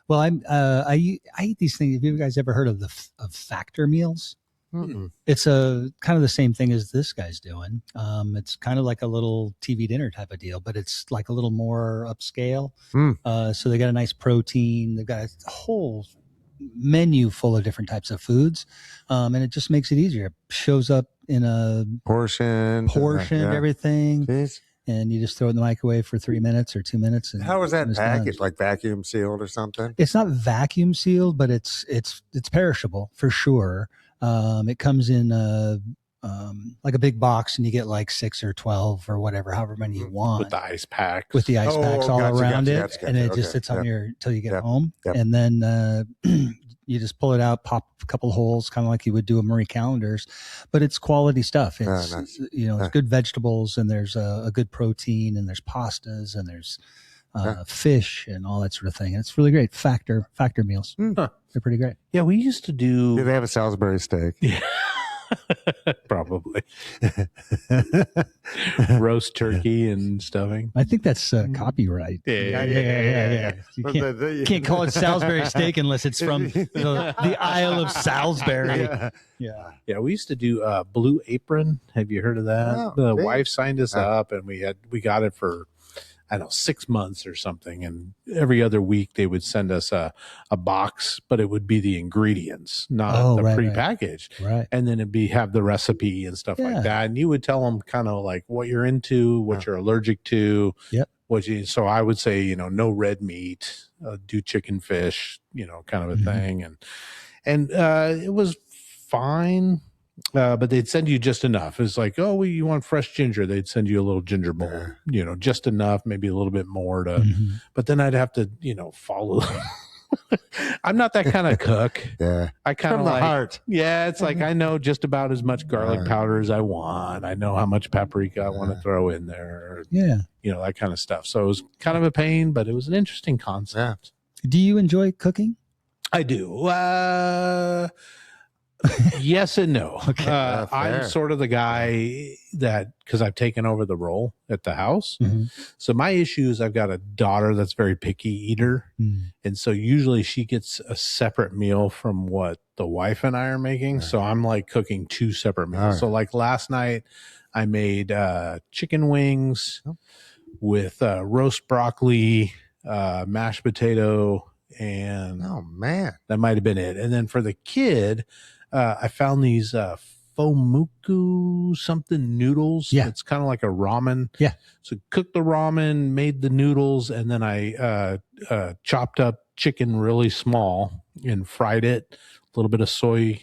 Well, I eat these things. Have you guys ever heard of of factor meals? Mm-mm. It's a kind of the same thing as this guy's doing. It's kind of like a little TV dinner type of deal, but it's like a little more upscale. So they got a nice protein. They've got a whole menu full of different types of foods, and it just makes it easier. It shows up in a portioned everything. Jeez. And you just throw it in the microwave for 3 minutes or 2 minutes. And how is that and it's packaged? done. Like vacuum sealed or something? It's not vacuum sealed, but it's perishable for sure. It comes in like a big box, and you get like 6 or 12 or whatever, however many you want, with the ice packs. with the ice packs all around it, gotcha. and it just sits on your till you get home, and then you just pull it out, pop a couple holes, kind of like you would do a Marie Callender's, but it's quality stuff. It's nice. it's good vegetables, and there's a good protein, and there's pastas, and there's fish and all that sort of thing. And it's really great. Factor meals. Huh. They're pretty great. Yeah, we used to Do they have a Salisbury steak? Yeah. Probably roast turkey and stuffing. I think that's copyright. Yeah. You can't call it Salisbury steak unless it's from the Isle of Salisbury. Yeah. We used to do Blue Apron. Have you heard of that? Oh, the yeah. wife signed us up, and we got it for, I don't know, 6 months or something. And every other week they would send us a box, but it would be the ingredients, not the prepackaged. Right. And then it'd have the recipe and stuff like that. And you would tell them kind of like what you're into, what you're allergic to. Yep. So I would say, no red meat, do chicken, fish, kind of a thing. And it was fine. But they'd send you just enough. It's like, oh, you want fresh ginger? They'd send you a little ginger bowl, just enough, maybe a little bit more to. But then I'd have to, follow. I'm not that kind of cook. Yeah, I kind of from the like heart. Yeah, it's like I know just about as much garlic powder as I want. I know how much paprika I want to throw in there. Yeah, that kind of stuff. So it was kind of a pain, but it was an interesting concept. Do you enjoy cooking? I do. Yes and no. Okay. I'm sort of the guy that, because I've taken over the role at the house. So my issue is I've got a daughter that's very picky eater. And so usually she gets a separate meal from what the wife and I are making. So I'm like cooking 2 separate meals. So like last night I made chicken wings with roast broccoli, mashed potato, and oh man, that might have been it. And then for the kid, I found these fomuku something noodles. Yeah. It's kind of like a ramen. Yeah. So cooked the ramen, made the noodles, and then I chopped up chicken really small and fried it. A little bit of soy,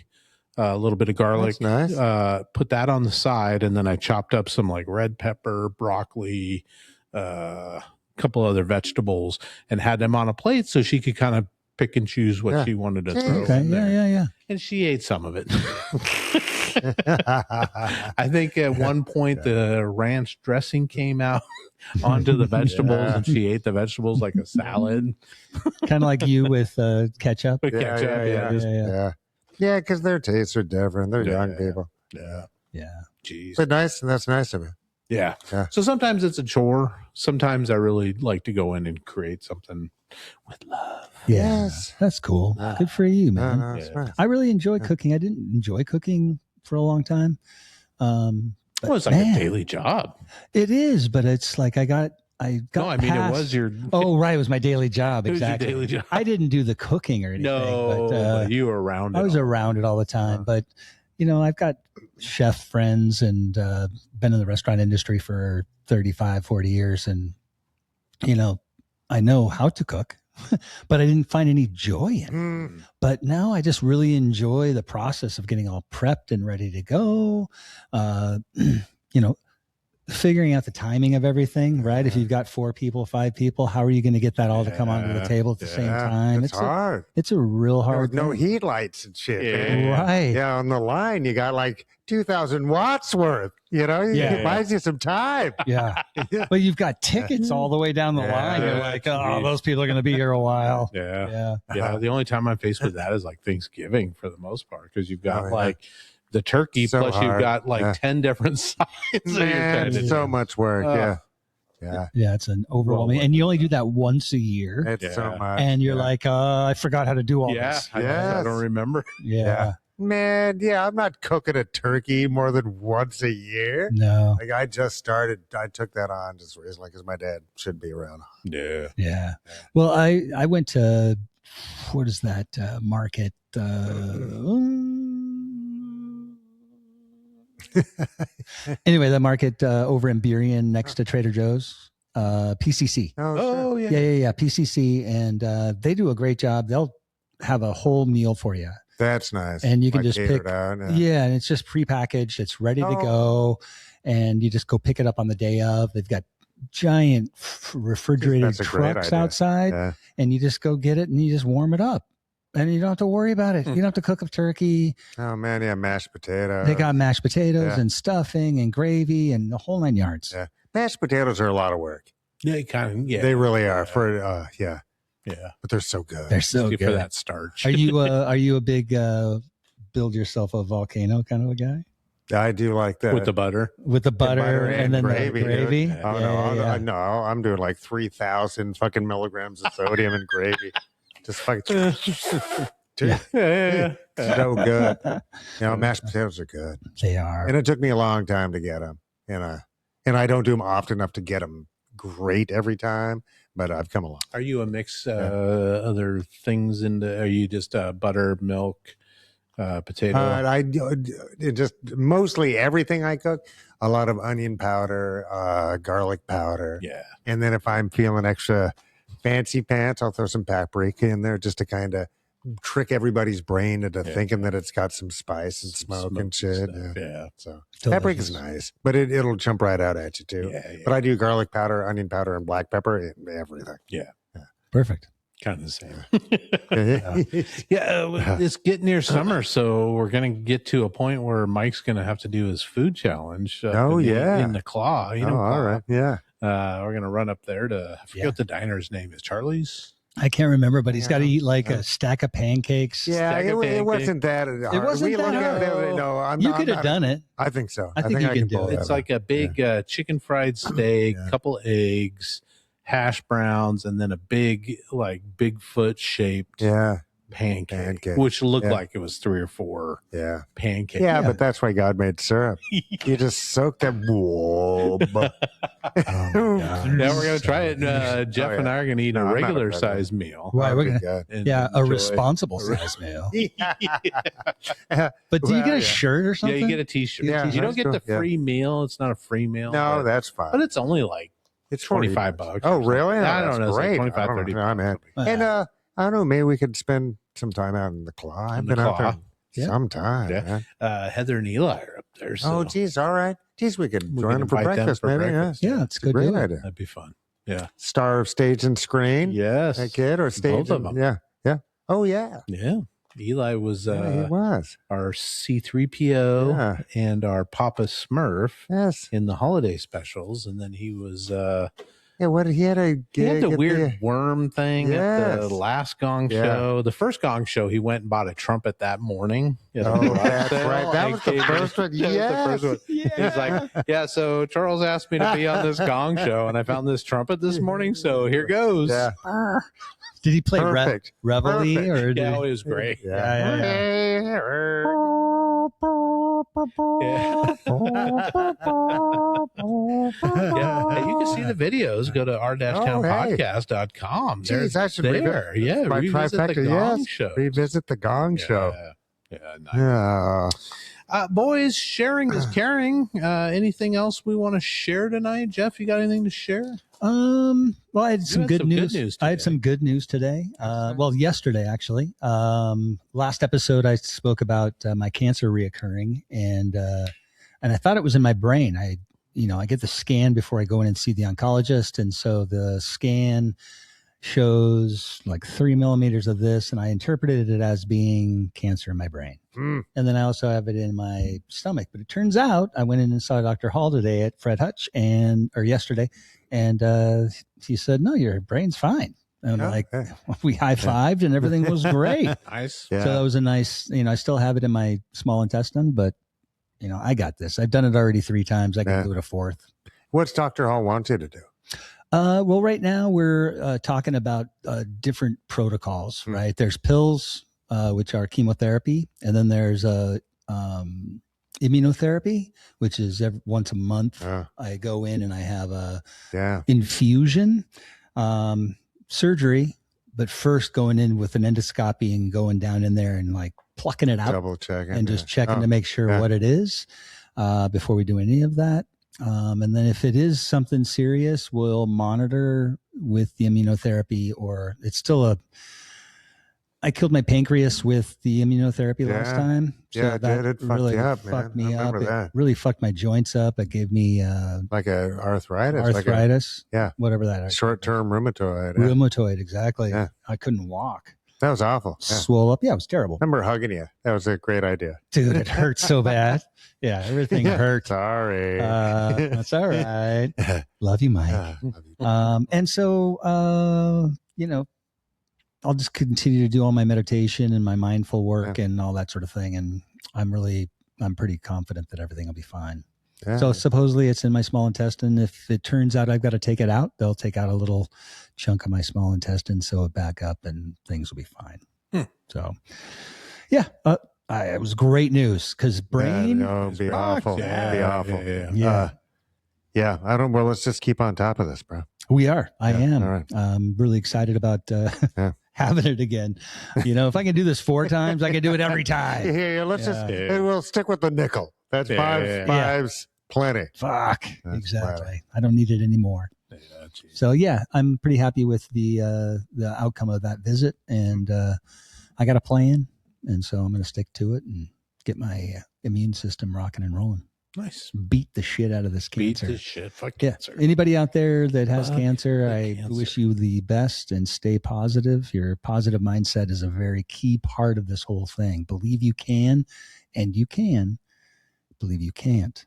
a little bit of garlic. That's nice. Put that on the side, and then I chopped up some like red pepper, broccoli, a couple other vegetables, and had them on a plate so she could kind of pick and choose what she wanted to throw in there. Yeah. And she ate some of it. I think at one point the ranch dressing came out onto the vegetables, and she ate the vegetables like a salad. Kind of like you with ketchup. Ketchup, yeah, because their tastes are different. They're young people. Yeah. Jeez. But nice, and that's nice of you. Yeah. So sometimes it's a chore. Sometimes I really like to go in and create something with love. Yes. That's cool. Good for you, man. No, it's nice. I really enjoy cooking. I didn't enjoy cooking for a long time. But It's like a daily job. It is, but it's like I got No, I mean, it was your. Oh, right. It was my daily job. It was your Exactly. daily job. I didn't do the cooking or anything. No, but you were around it. I was around it all the time. But, I've got chef friends and been in the restaurant industry for 35, 40 years. And, I know how to cook, but I didn't find any joy in it. But now I just really enjoy the process of getting all prepped and ready to go. figuring out the timing of everything, right? If you've got 4 people, 5 people, how are you going to get that all to come onto the table at the same time? It's hard. It's a real hard With no thing. heat lights and shit. Yeah. Right. Yeah, on the line, you got like 2,000 watts worth. You know, it buys you some time. Yeah. But you've got tickets all the way down the line. You're like, oh, those people are going to be here a while. Yeah. The only time I'm faced with that is like Thanksgiving for the most part, because you've got like the turkey So plus hard. You've got like 10 different sides. Man, it's so much work. Yeah, it's an overwhelming, and you only do that once a year. It's so much. And you're like, I forgot how to do all this. I don't remember. Yeah. Man, I'm not cooking a turkey more than once a year. No. Like I just started, I took that on just recently because my dad should be around. Yeah. Well, I went to, what is that market? Anyway, the market over in Burien next to Trader Joe's, PCC. Oh, sure. Yeah. PCC. And they do a great job. They'll have a whole meal for you. That's nice. And you can just catered pick. out, And it's just prepackaged. It's ready to go. And you just go pick it up on the day of. They've got giant refrigerated trucks outside. And you just go get it and you just warm it up. And you don't have to worry about it. You don't have to cook a turkey. Oh, man, mashed potatoes. They got mashed potatoes and stuffing and gravy and the whole 9 yards. Yeah. Mashed potatoes are a lot of work. Yeah, kind of. They really are. Yeah. But they're so good. They're so good for that starch. Are you a big build yourself a volcano kind of a guy? I do like that. With the butter. With the butter and then gravy. the gravy. No, I'm doing like 3,000 fucking milligrams of sodium in gravy. Just fucking so good. Mashed potatoes are good. They are. And it took me a long time to get them. And I don't do them often enough to get them great every time, but I've come along. Are you a mix other things are you just butter, milk, potato? I just mostly everything I cook. A lot of onion powder, garlic powder. Yeah. And then if I'm feeling extra fancy pants, I'll throw some paprika in there just to kind of trick everybody's brain into thinking that it's got some spice and smoke and shit. So paprika's nice, but it'll jump right out at you too. But I do garlic powder, onion powder, and black pepper in everything. Perfect. Kind of the same. It's getting near summer, so we're going to get to a point where Mike's going to have to do his food challenge. In the claw. All right. Yeah. We're going to run up there to, I forget what the diner's name is. Charlie's? I can't remember, but he's got to eat like a stack of pancakes. Yeah, it wasn't that hard. It wasn't that hard. No, you could have done it. I think so. I think you can do it. It's like a big chicken fried steak, couple eggs, hash browns, and then a big, like Bigfoot shaped pancake, which looked like it was 3 or 4 pancakes. Yeah, but that's why God made syrup. You just soak them. Whoa. Now we're going to try it. Jeff and I are going to eat a regular size meal. Right, we're gonna, a responsible size meal. But do you get a shirt or something? Yeah, you get a t-shirt. You don't get the free meal. It's not a free meal. No, that's fine. But it's only like it's $25. Oh, really? I don't know. It's great. like 25, 30. I'm in. And I don't know. Maybe we could spend some time out in the claw. I've been out there sometime. Yeah. Heather and Eli are up there. So. Oh, geez. All right. Geez, we could join them for breakfast. Maybe. Yeah, it's a great idea. That'd be fun. Yeah. Star of stage and screen. Yes. That kid or stage. Both of them. Yeah. Yeah. Oh, yeah. Yeah. Eli was, he was our C-3PO and our Papa Smurf in the holiday specials. And then he was he had a gig. He had the weird worm thing at the last Gong show. The first Gong show, he went and bought a trumpet that morning. That's right. That was the first one. Yes. He's like, so Charles asked me to be on this Gong show, and I found this trumpet this morning, so here goes. Yeah. Did he play Perfect. Reveille? Or it was great. You can see the videos. Go to r-townpodcast.com. Jeez, I should there. Revisit the Gong Show. Revisit the Gong Show. Nice. Boys, sharing is caring. Anything else we want to share tonight? Jeff, you got anything to share? Well, I had some good news. I had some good news today. Well, yesterday actually. Last episode I spoke about my cancer reoccurring, and I thought it was in my brain. I get the scan before I go in and see the oncologist. And so the scan shows like 3 millimeters of this, and I interpreted it as being cancer in my brain. And then I also have it in my stomach. But it turns out I went in and saw Dr. Hall today at Fred Hutch or yesterday. And he said, no, your brain's fine. And we high-fived and everything was great. Nice. Yeah. So that was a nice, I still have it in my small intestine, but I got this. I've done it already 3 times. I can do it a 4th. What's Dr. Hall want you to do? Well, right now we're talking about different protocols, right? There's pills, which are chemotherapy. And then there's immunotherapy, which is once a month. I go in and I have a infusion, surgery, but first going in with an endoscopy and going down in there and like plucking it out, double checking, and just checking to make sure what it is before we do any of that. And then if it is something serious, we'll monitor with the immunotherapy, or it's still I killed my pancreas with the immunotherapy last time. So that it really fucked me up. It really fucked my joints up. It gave me like a arthritis. Whatever that is. Short-term rheumatoid. Rheumatoid, exactly. Yeah. I couldn't walk. That was awful. Swole up. Yeah, it was terrible. I remember hugging you. That was a great idea. Dude, it hurt so bad. Yeah, everything hurt. Sorry. That's all right. Love you, Mike. And so, I'll just continue to do all my meditation and my mindful work and all that sort of thing. And I'm pretty confident that everything will be fine. Yeah. So supposedly it's in my small intestine. If it turns out I've got to take it out, they'll take out a little chunk of my small intestine, sew it back up, and things will be fine. So, it was great news because brain it'd be awful. It'd be awful. Well, let's just keep on top of this, bro. We are. I am. All right. I'm really excited about having it again. If I can do this 4 times, I can do it every time. Let's we'll stick with the nickel. That's five's plenty. Fuck. That's exactly. I don't need it anymore. So I'm pretty happy with the outcome of that visit, and I got a plan, and so I'm going to stick to it and get my immune system rocking and rolling. Nice. Beat the shit out of this cancer. Beat the shit. Fuck cancer. Anybody out there that has cancer, I wish you the best and stay positive. Your positive mindset is a very key part of this whole thing. Believe you can, and you can. Believe you can't,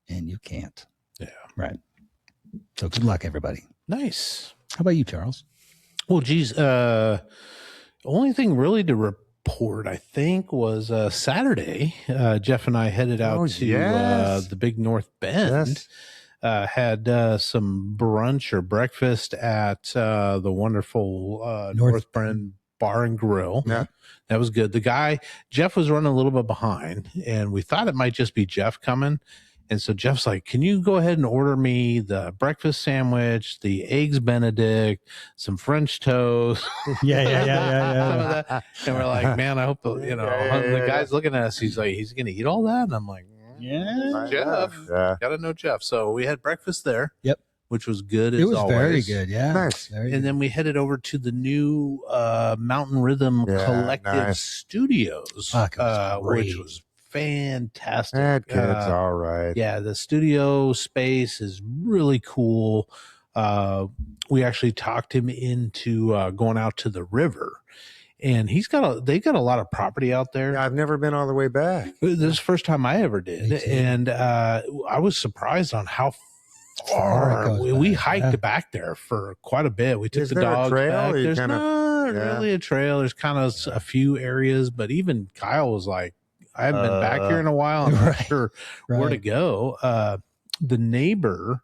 and you can't. Yeah. Right. So good luck, everybody. Nice. How about you, Charles? Well, geez, only thing really to report, I think, was Saturday. Jeff and I headed out to the Big North Bend. Had some brunch or breakfast at the wonderful North Bend Bar and Grill. Yeah. That was good. Jeff was running a little bit behind, and we thought it might just be Jeff coming. And so Jeff's like, can you go ahead and order me the breakfast sandwich, the eggs Benedict, some French toast? Yeah. And we're like, man, I hope, the guy's looking at us. He's like, he's going to eat all that? And I'm like, Jeff. Got to know Jeff. So we had breakfast there. Yep. Which was good as always. It was very good, yeah. Nice. And then we headed over to the new Mountain Rhythm Collective Studios, which was fantastic. That kid's all right. Yeah, the studio space is really cool. We actually talked him into going out to the river. And they got a lot of property out there. Yeah, I've never been all the way back. This is the first time I ever did. And I was surprised on how far we hiked back there for quite a bit. We took the dogs back. There's not really a trail. There's kind of a few areas, but even Kyle was like, I haven't been back here in a while. I'm not sure where to go. The neighbor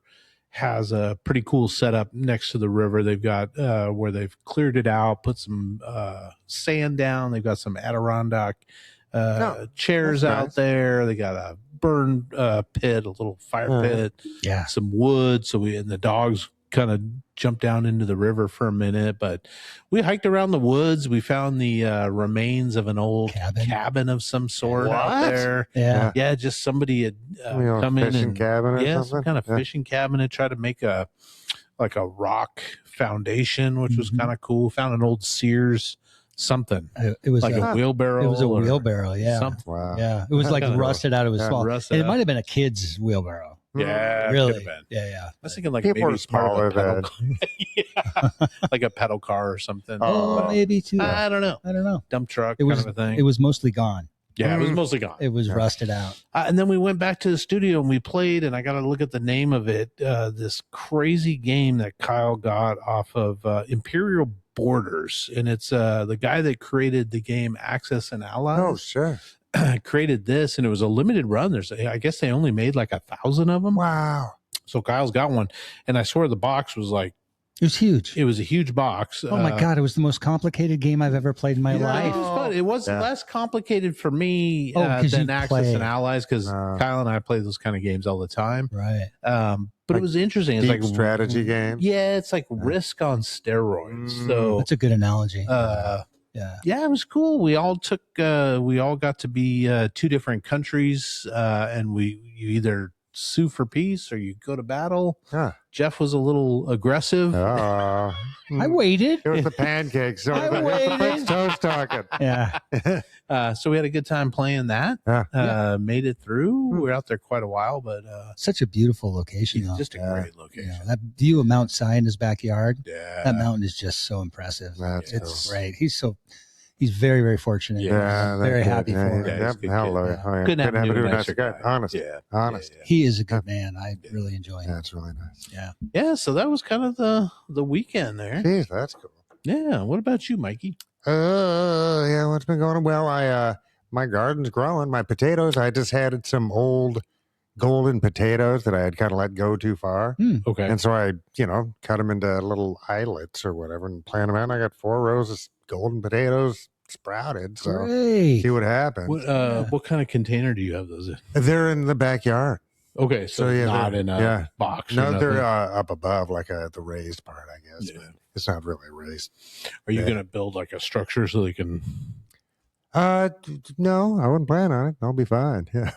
has a pretty cool setup next to the river. They've got where they've cleared it out, put some sand down. They've got some Adirondack chairs out there. They got a burn pit, a little fire pit, some wood. So and the dogs kind of jumped down into the river for a minute, but we hiked around the woods. We found the remains of an old cabin of some sort out there. Yeah. Just somebody had come in and cabin or something? Some kind of fishing cabin and tried to make a rock foundation, which was kind of cool. Found an old Sears something. It was like a wheelbarrow. It was a wheelbarrow. Yeah. Something. Wow. Yeah. It was like rusted out. It was small. It might have been a kid's wheelbarrow. Yeah, Really? could have been. Yeah. I was thinking like People maybe are part of a smaller pedal yeah, like a pedal car or something. Oh, maybe too. I don't know. Dump truck It was kind of a thing. It was mostly gone. Yeah, it was mostly gone. It was rusted out. And then we went back to the studio and we played, and I got to look at the name of it. This crazy game that Kyle got off of Imperial Borders, and it's the guy that created the game Axis and Allies. Oh, sure. Created this, and it was a limited run. I guess they only made like 1,000 of them. Wow. So Kyle's got one, and I swear the box was like, it was huge. It was a huge box. Oh my God. It was the most complicated game I've ever played in my life. It was fun. It was less complicated for me than Axis and Allies, because Kyle and I play those kind of games all the time. Right. But it was interesting. It's like strategy game. Yeah, it's like Risk on steroids. So that's a good analogy. Yeah, it was cool. We all got to be two different countries, and you either sue for peace or you go to battle. Jeff was a little aggressive. I waited. It was the pancakes. So I waited. Toast talking. Yeah. So we had a good time playing that. Made it through. We were out there quite a while, but such a beautiful location. Just a great location. Yeah, that view of Mount Si in his backyard. Yeah, that mountain is just so impressive. It's great. He's very, very fortunate. Yeah, very happy for him. Couldn't have a nicer guy. Honestly. He is a good man. I really enjoy him. That's really nice. Yeah. So that was kind of the weekend there. Jeez, that's cool. Yeah. What about you, Mikey? What's been going on? Well, my garden's growing. My potatoes, I just had some old golden potatoes that I had kind of let go too far. Okay. And so I, cut them into little islets or whatever and plant them out. And I got 4 rows of golden potatoes sprouted. So see what happens. What kind of container do you have those in? They're in the backyard. Okay, so not in a box. No, they're up above, like the raised part, I guess. Yeah. But it's not really raised. Are you going to build like a structure so they can? No, I wouldn't plan on it. I'll be fine. Yeah.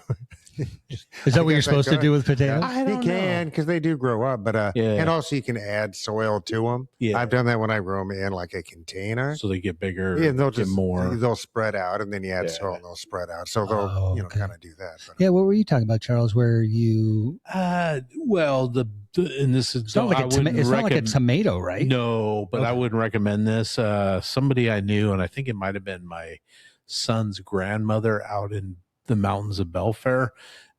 Is that what you're supposed to do with potatoes? You can, because they do grow up, but and also you can add soil to them. Yeah, I've done that when I grow them in like a container, so they get bigger. Yeah, they'll get more. They'll spread out, and then you add soil, and they'll spread out. So they'll kind of do that. But, what were you talking about, Charles? Where you? Well, and this is it's not like a tomato, right? No, but I wouldn't recommend this. Somebody I knew, and I think it might have been my son's grandmother out in the mountains of Belfair,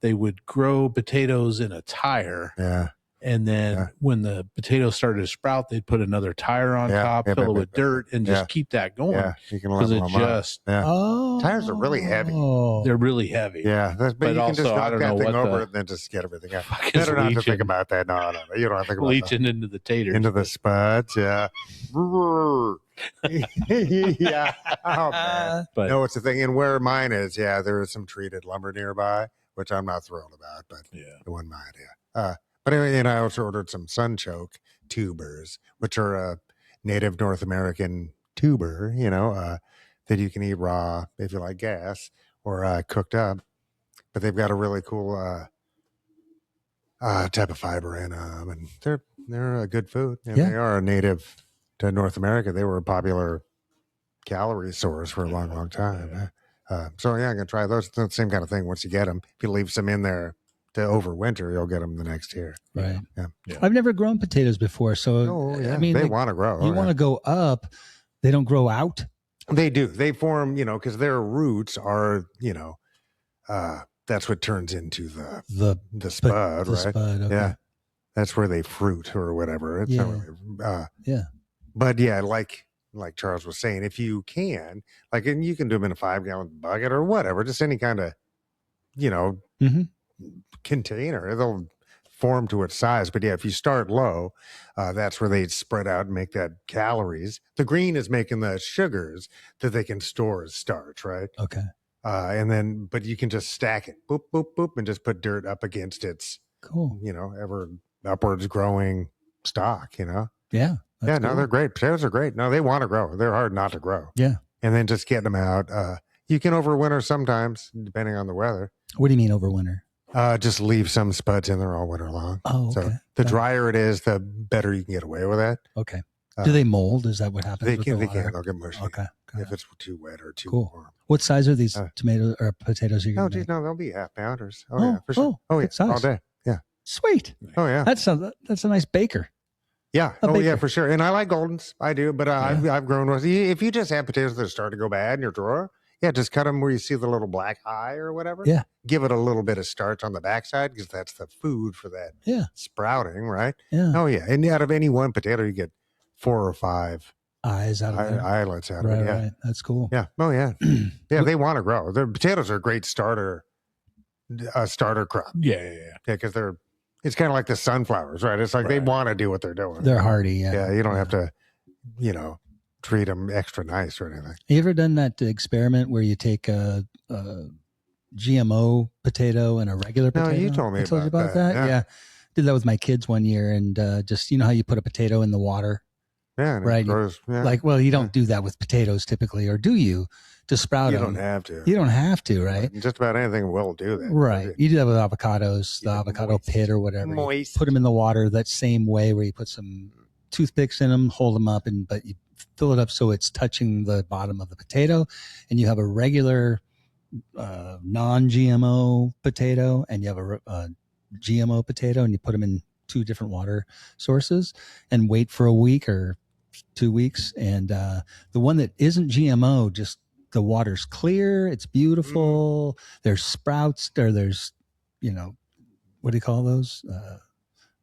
they would grow potatoes in a tire. Yeah. And then when the potatoes started to sprout, they'd put another tire on top, fill it with dirt, and just keep that going. Yeah, you can level them up. Tires are really heavy. They're really heavy. Yeah, but you can just knock that thing over and then just get everything out. Better not to think about that. No, you don't have to think about leaching into the taters. Into the spuds, yeah. Yeah. Oh, man. But no, it's the thing. And where mine is, there is some treated lumber nearby, which I'm not thrilled about, but it wasn't my idea. But anyway, and I also ordered some sunchoke tubers, which are a native North American tuber, that you can eat raw if you like gas or cooked up. But they've got a really cool type of fiber in them, and they're a good food. And they are a native to North America. They were a popular calorie source for a long, long time. So I'm gonna try those. It's the same kind of thing. Once you get them, if you leave some in there to overwinter, you'll get them the next year. Right. Yeah. I've never grown potatoes before, so I mean, they want to grow. You want to go up. They don't grow out. They do. They form, because their roots are, that's what turns into the spud, the right? Spud, okay. Yeah, that's where they fruit or whatever. It's not really, But like Charles was saying, if you can, and you can do them in a 5-gallon bucket or whatever, just any kind of, container, they'll form to its size. But if you start low, that's where they spread out and make that calories. The green is making the sugars that they can store as starch, right? Okay. And then, but you can just stack it, boop, boop, boop, and just put dirt up against its, ever upwards growing stock, Yeah. Yeah, no, they're great. Potatoes are great. No, they want to grow. They're hard not to grow. Yeah. And then just getting them out. You can overwinter sometimes, depending on the weather. What do you mean overwinter? Just leave some spuds in there all winter long. Oh, okay. So the drier it is, the better you can get away with that. Okay. Do they mold? Is that what happens? They can. They'll get mushy. Okay. If it's too wet or too warm. What size are these tomatoes or potatoes? No, they'll be half pounders. For sure. Good size. All day. Yeah. Sweet. Oh yeah. That's a nice baker. Yeah. A Oh yeah, baker. for sure. And I like Goldens. I do, but I've grown with. If you just have potatoes that start to go bad in your drawer, yeah, just cut them where you see the little black eye or whatever. Yeah. Give it a little bit of starch on the backside because that's the food for that sprouting, right? Yeah. Oh yeah. And out of any one potato, you get 4 or 5 eyes out of it. Eyelets out of it. Yeah. Right. That's cool. Yeah. Oh yeah. Yeah. They want to grow. The potatoes are a great starter crop. Yeah. Because it's kind of like the sunflowers, right? It's like they want to do what they're doing. They're hardy. Yeah. Yeah. You don't have to, treat them extra nice or anything. You ever done that experiment where you take a GMO potato and a regular potato? No, you told me about that. Yeah. Did that with my kids one year, and just how you put a potato in the water. Yeah. Right. Grows, you don't do that with potatoes typically, or do you? To sprout them. You don't have to. You don't have to, right? Just about anything will do that. Right. You do that with avocados, the avocado pit or whatever. Moist. You put them in the water that same way where you put some toothpicks in them, hold them up, but you fill it up so it's touching the bottom of the potato, and you have a regular non-GMO potato, and you have a GMO potato, and you put them in 2 different water sources and wait for a week or 2 weeks. And the one that isn't GMO, just the water's clear, it's beautiful. There's sprouts, there's what do you call those?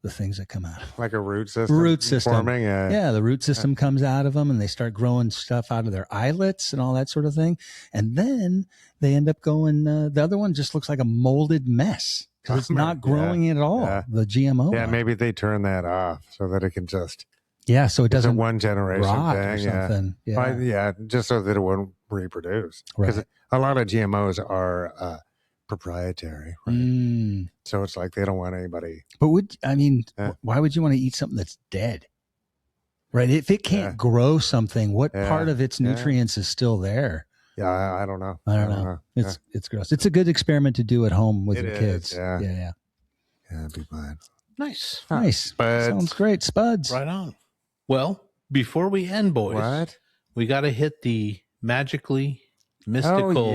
The things that come out. Like a root system. Forming, yeah, the root system comes out of them, and they start growing stuff out of their islets and all that sort of thing. And then they end up going, the other one just looks like a molded mess because it's not growing at all, the GMO one. Maybe they turn that off so that it can just... Yeah, so it doesn't one generation rot thing. Or something. Yeah, just so that it won't reproduce. Because a lot of GMOs are proprietary, right? So it's like they don't want anybody. But why would you want to eat something that's dead? Right? If it can't grow something, what part of its nutrients is still there? Yeah, I don't know. I don't know. It's gross. It's a good experiment to do at home with your kids. Yeah, it'd be fine. Nice. Spuds. Sounds great. Spuds. Right on. Well, before we end, boys, we got to hit the magically mystical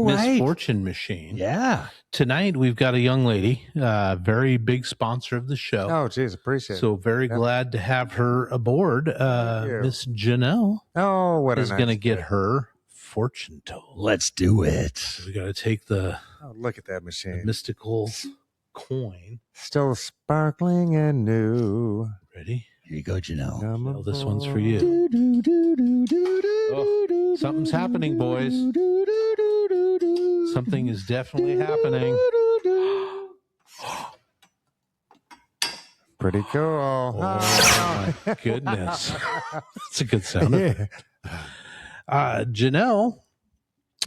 misfortune machine. Yeah. Tonight, we've got a young lady, very big sponsor of the show. Oh, geez, appreciate it. So very glad to have her aboard. Miss Janelle is going to get her fortune told. Let's do it. So we got to take the look at that machine. The mystical coin. Still sparkling and new. Ready? Here you go, Janelle. Oh, this one's for you. Oh, something's happening, boys. Something is definitely happening. Pretty cool. Oh, my goodness. That's a good sound. Janelle,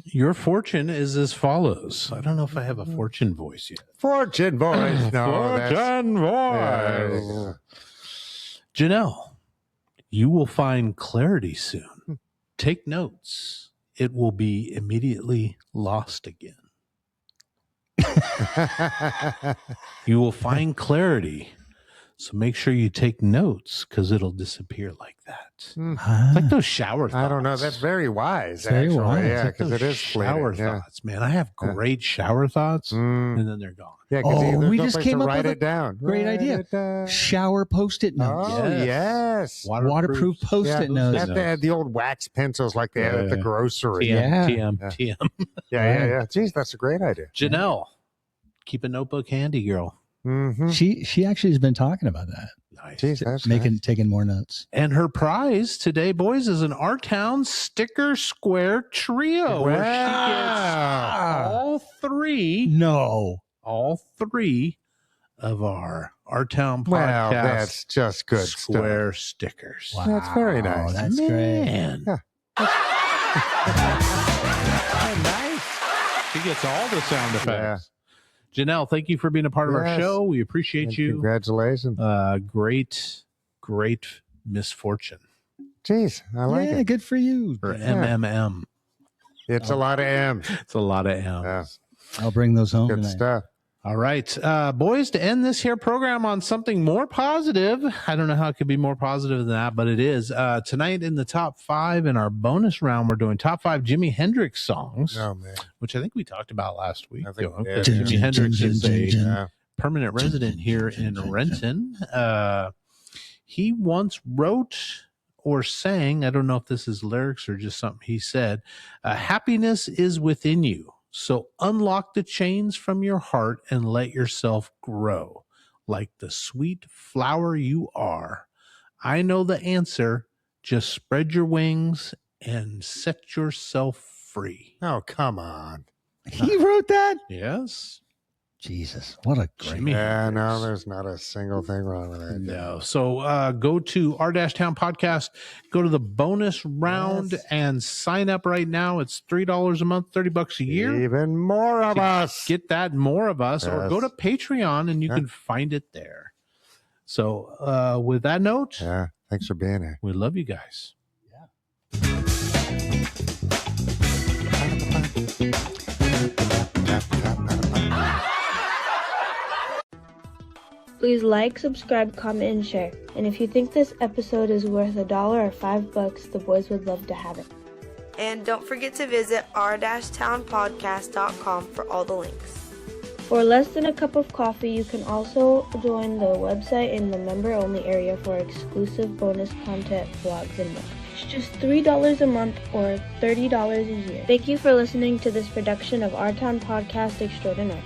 your fortune is as follows. I don't know if I have a fortune voice yet. Fortune voice. No, fortune voice. Janelle, you will find clarity soon. Take notes. It will be immediately lost again. You will find clarity. So make sure you take notes because it'll disappear like that. It's like those shower thoughts. I don't know. That's very wise. Very wise. Yeah, because it is shower thoughts, man. I have great shower thoughts, and then they're gone. Yeah, because we just came up with it down. Great idea. Shower Post-it notes. Oh, yes. Waterproof Post-it notes. They had the old wax pencils like they had at the grocery. TM. Yeah. Geez, that's a great idea. Janelle, keep a notebook handy, girl. Mm-hmm. She actually has been talking about that. Nice. Jeez, taking more notes. And her prize today, boys, is an Our Town Sticker Square Trio. Wow. Where she gets all three of our Town podcast. Wow, that's just good square stickers. Wow, that's very nice. That's Man. great. Nice. She gets all the sound effects. Janelle, thank you for being a part of our show. We appreciate you. Congratulations. Great misfortune. Jeez, I like it. Good for you. Or MMM. It's a lot of M. It's a lot of M. Yeah. I'll bring those home Good tonight. stuff. All right, boys, to end this here program on something more positive. I don't know how it could be more positive than that, but it is. Tonight in the top 5 in our bonus round, we're doing top 5 Jimi Hendrix songs, Oh, man. which I think we talked about last week. I think Jimi Hendrix is permanent resident here in Renton. He once wrote or sang, I don't know if this is lyrics or just something he said, happiness is within you. So unlock the chains from your heart and let yourself grow like the sweet flower you are. I know the answer. Just spread your wings and set yourself free. Oh, come on. He wrote that? Yes. Jesus, what a great. Yeah, no, there's not a single thing wrong with that. No. So go to R-Town Podcast, go to the bonus round and sign up right now. It's $3 a month, $30 a year. Even more of us. Get that, more of us, or Yes. go to Patreon and you can find it there. So with that note, Yeah, thanks for being here. we love you guys. Please like, subscribe, comment, and share. And if you think this episode is worth $1 or $5, the boys would love to have it. And don't forget to visit r-townpodcast.com for all the links. For less than a cup of coffee, you can also join the website in the member-only area for exclusive bonus content, vlogs, and more. It's just $3 a month or $30 a year. Thank you for listening to this production of Our Town Podcast Extraordinaire.